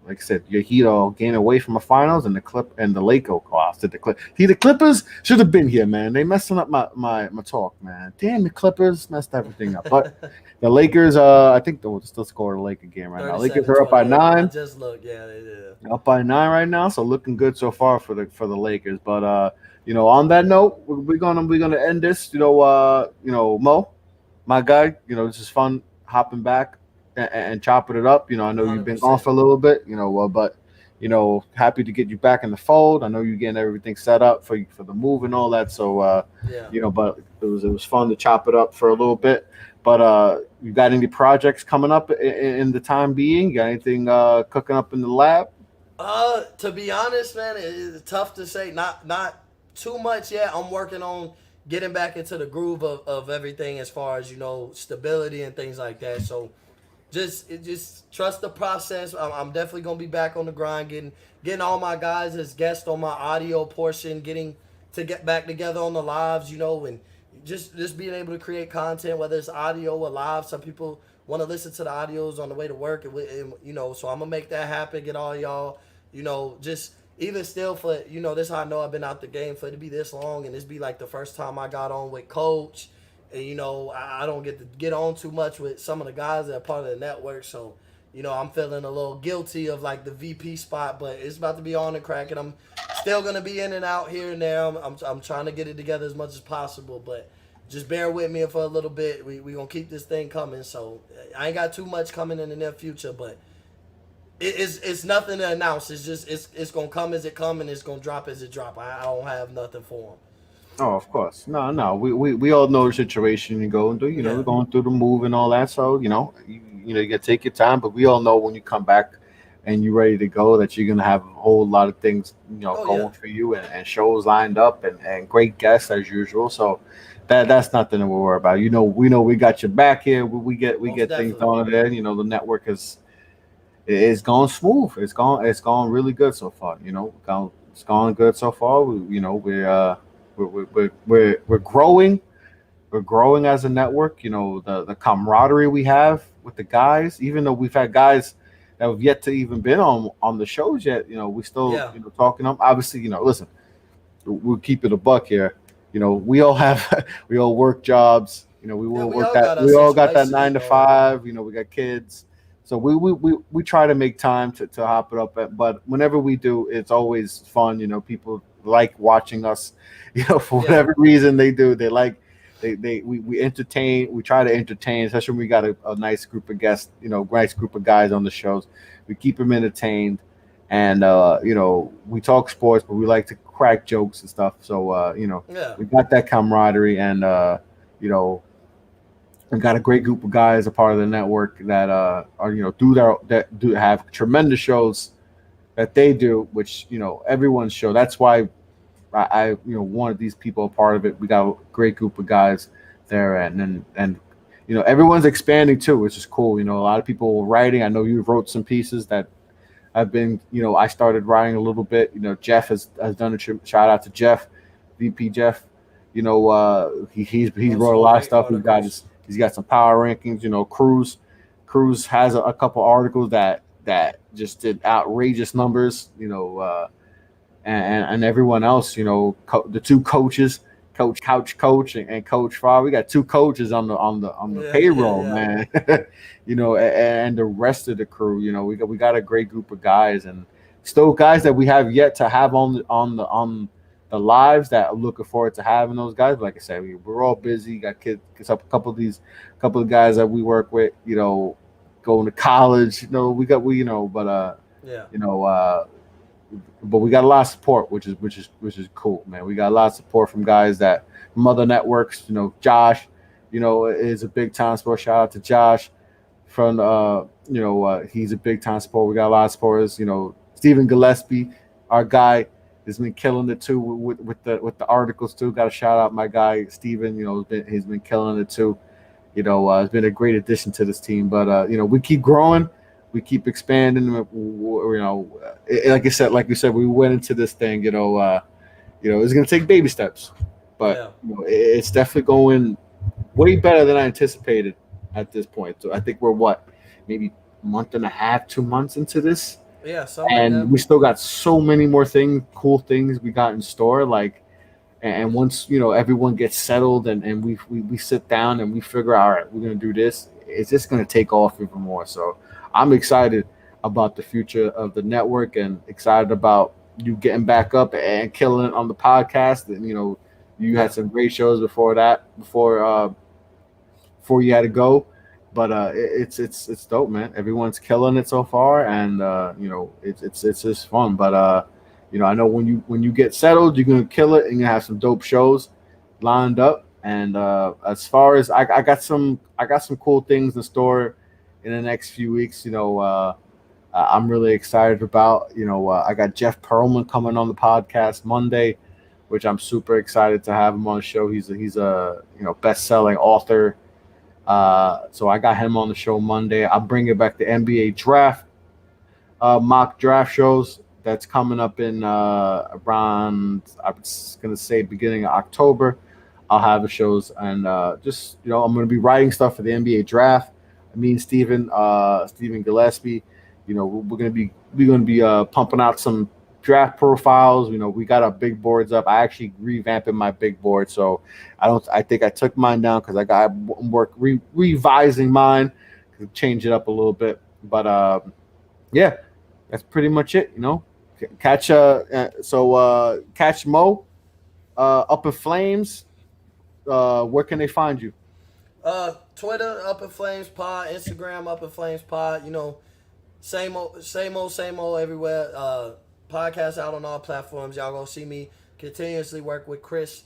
like I said, your Heat are game away from the finals, and the Lakers lost to the Clippers. The Clippers should have been here, man. They messing up my talk, man. Damn, the Clippers messed everything up. But the Lakers, I think they'll still score the Laker game right now. Lakers are up by 37-28. I 9, just looked. Yeah, they did. right now, so looking good so far for the Lakers. But on that note, we're gonna end this. Mo, my guy. This is fun hopping back and chopping it up. I know you've been gone 100%. for a little bit. But happy to get you back in the fold. I know you're getting everything set up for the move and all that. So Yeah. but it was fun to chop it up for a little bit. But you got any projects coming up in the time being? Got anything cooking up in the lab? To be honest, man, it's tough to say. Not too much yet. I'm working on getting back into the groove of everything as far as stability and things like that. So just trust the process. I'm definitely gonna be back on the grind, getting all my guys as guests on my audio portion, getting to get back together on the lives, and just being able to create content, whether it's audio or live. Some people want to listen to the audios on the way to work, and so I'm gonna make that happen. Get all y'all, just even still for this is how I know I've been out the game for it to be this long, and this be like the first time I got on with Coach. And I don't get to get on too much with some of the guys that are part of the network, so I'm feeling a little guilty of like the VP spot, but it's about to be on and cracking. I'm still gonna be in and out here and there. I'm trying to get it together as much as possible, but just bear with me for a little bit. We gonna keep this thing coming. So I ain't got too much coming in the near future, but it's nothing to announce. It's just it's gonna come as it come, and it's gonna drop as it drop. I don't have nothing for them. Oh, of course. No, no. We all know the situation you go through. Yeah. Going through the move and all that. So you gotta take your time. But we all know when you come back and you're ready to go that you're gonna have a whole lot of things Oh going yeah. for you and shows lined up and great guests as usual. So that's nothing to worry about. We know we got your back here. We Most get things definitely. done there. The network is going smooth. It's gone really good so far. It's gone good so far. We're growing. We're growing as a network. The camaraderie we have with the guys, even though we've had guys that have yet to even been on the shows yet. We still Yeah. talking to them. Obviously, listen, we'll keep it a buck here. We all have we all work jobs. We Yeah, will we work all that. got our We all got that situations nine to going on. five. We got kids, so we try to make time to hop it up. But whenever we do, it's always fun. People like watching us. For Yeah. whatever reason they do, they like we entertain. We try to entertain, especially when we got a nice group of guests. Nice group of guys on the shows. We keep them entertained, and we talk sports, but we like to crack jokes and stuff. So Yeah. we got that camaraderie, and you know we got a great group of guys a part of the network that are that do have tremendous shows that they do, which everyone's show. That's why I wanted these people a part of it. We got a great group of guys there, and everyone's expanding too, which is cool. A lot of people writing. I know you wrote some pieces that I've been, I started writing a little bit. Jeff has done a shout out to Jeff, VP Jeff. He's On wrote a some lot of great stuff. articles. He's got some power rankings. Cruz has a couple articles that just did outrageous numbers. And everyone else. The two coaches, Coach and Coach Farr. We got two coaches on the Yeah, yeah, payroll, yeah. man. And the rest of the crew. We got a great group of guys, and still guys that we have yet to have on the lives that I'm looking forward to having those guys. But like I said, we're all busy. Got kids. A couple of guys that we work with. Going to college. But Yeah. you know. But we got a lot of support, which is cool, man. We got a lot of support from guys from other networks. Josh, is a big time support. Shout out to Josh from he's a big time support. We got a lot of supporters. Stephen Gillespie, our guy, has been killing it too with the articles too. Got to shout out my guy Stephen. He's been killing it too. It's been a great addition to this team. But we keep growing, we keep expanding. Like I said, like you said, we went into this thing. It's gonna take baby steps, but Yeah. it's definitely going way better than I anticipated at this point. So I think we're maybe a month and a half, 2 months into this, Yeah. Something like and that. we still got so many more cool things we got in store. Like, and once everyone gets settled and we sit down and we figure out, all right, we're gonna do this, it's just gonna take off even more. So I'm excited about the future of the network and excited about you getting back up and killing it on the podcast. And you had Yeah. some great shows before that, before you had to go. But it's dope, man. Everyone's killing it so far, and it's just fun. But I know when you get settled, you're gonna kill it, and you have some dope shows lined up. And as far as I got some cool things in store in the next few weeks. I'm really excited about. I got Jeff Pearlman coming on the podcast Monday, which I'm super excited to have him on the show. He's a best selling author. So I got him on the show Monday. I'm bringing back the NBA draft mock draft shows that's coming up in around I was gonna say beginning of October. I'll have the shows and just I'm gonna be writing stuff for the NBA draft. Me and Steven Gillespie, we're gonna be pumping out some draft profiles. We got our big boards up. I actually revamping my big board, so I think I took mine down because I got work revising mine to change it up a little bit. But yeah, that's pretty much it. Catch Mo up in flames. Where can they find you? Twitter Up in Flames Pod, Instagram Up in Flames Pod. Same old, same old, same old everywhere. Podcast out on all platforms. Y'all gonna see me continuously work with Chris,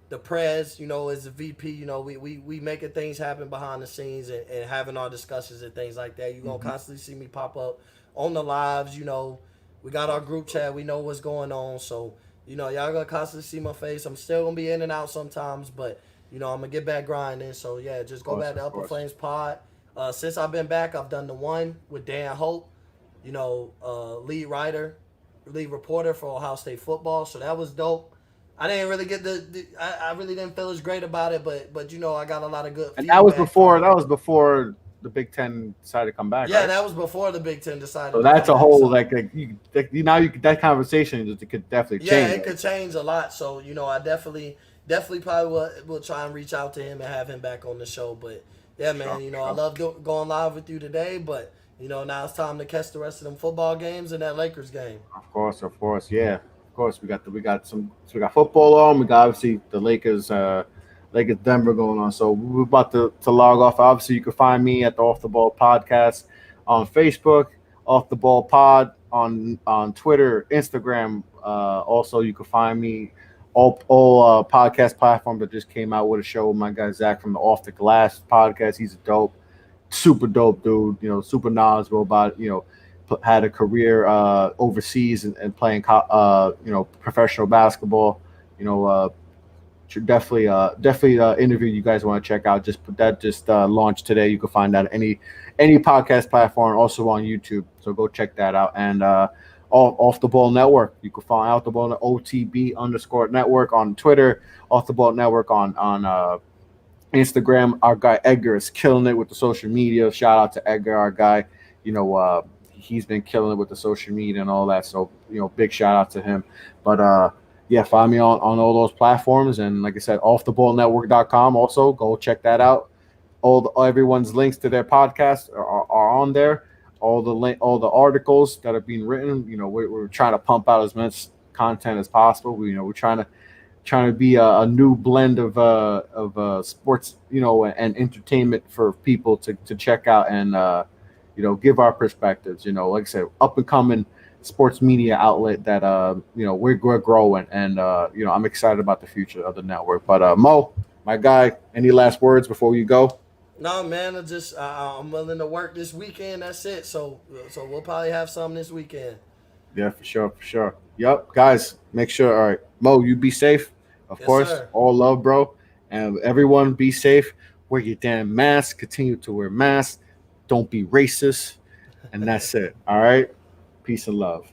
the Prez. As the VP. We making things happen behind the scenes and having our discussions and things like that. You gonna constantly see me pop up on the lives. We got our group chat. We know what's going on. So y'all gonna constantly see my face. I'm still gonna be in and out sometimes, but I'm gonna get back grinding. So yeah, just go back to Upper Flames Pod. Since I've been back, I've done the one with Dan Hope, lead writer, lead reporter for Ohio State football. So that was dope. I didn't really get I really didn't feel as great about it, but I got a lot of good And feedback. that was before the Big Ten decided to come back. Yeah, right? that was before the Big Ten decided. So that's a whole that conversation could definitely change. Yeah, it could change a lot. So I definitely probably will try and reach out to him and have him back on the show. But yeah, man, I love going live with you today. But now it's time to catch the rest of them football games and that Lakers game. Of course, yeah, of course. We got football on. We got obviously the Lakers Denver going on. So we're about to log off. Obviously, you can find me at the Off the Ball Podcast on Facebook, Off the Ball Pod on Twitter, Instagram. Also, you can find me all podcast platforms that just came out with a show. My guy Zach from the Off the Glass podcast. He's a super dope dude. Super knowledgeable about had a career overseas and playing professional basketball. Definitely interview you guys want to check out. Just launched today. You can find that any podcast platform, also on YouTube. So go check that out. And Off the Ball Network. You can find Off the Ball OTB_network on Twitter. Off the Ball Network on Instagram. Our guy Edgar is killing it with the social media. Shout out to Edgar, our guy. He's been killing it with the social media and all that. So big shout out to him. But yeah, find me on all those platforms. And like I said, offtheballnetwork.com. Also, go check that out. Everyone's links to their podcast are on there. All the articles that are being written. We're trying to pump out as much content as possible. We're trying to be a new blend of sports, and entertainment for people to check out and give our perspectives. Like I said, up and coming sports media outlet that we're growing, and I'm excited about the future of the network. But Mo, my guy, any last words before you go? No, man. I'm willing to work this weekend. That's it. So we'll probably have some this weekend. Yeah, for sure. Yep, guys, make sure. All right, Mo, you be safe. Of course, sir. All love, bro, and everyone be safe. Wear your damn mask. Continue to wear masks. Don't be racist, and that's it. All right. Peace and love.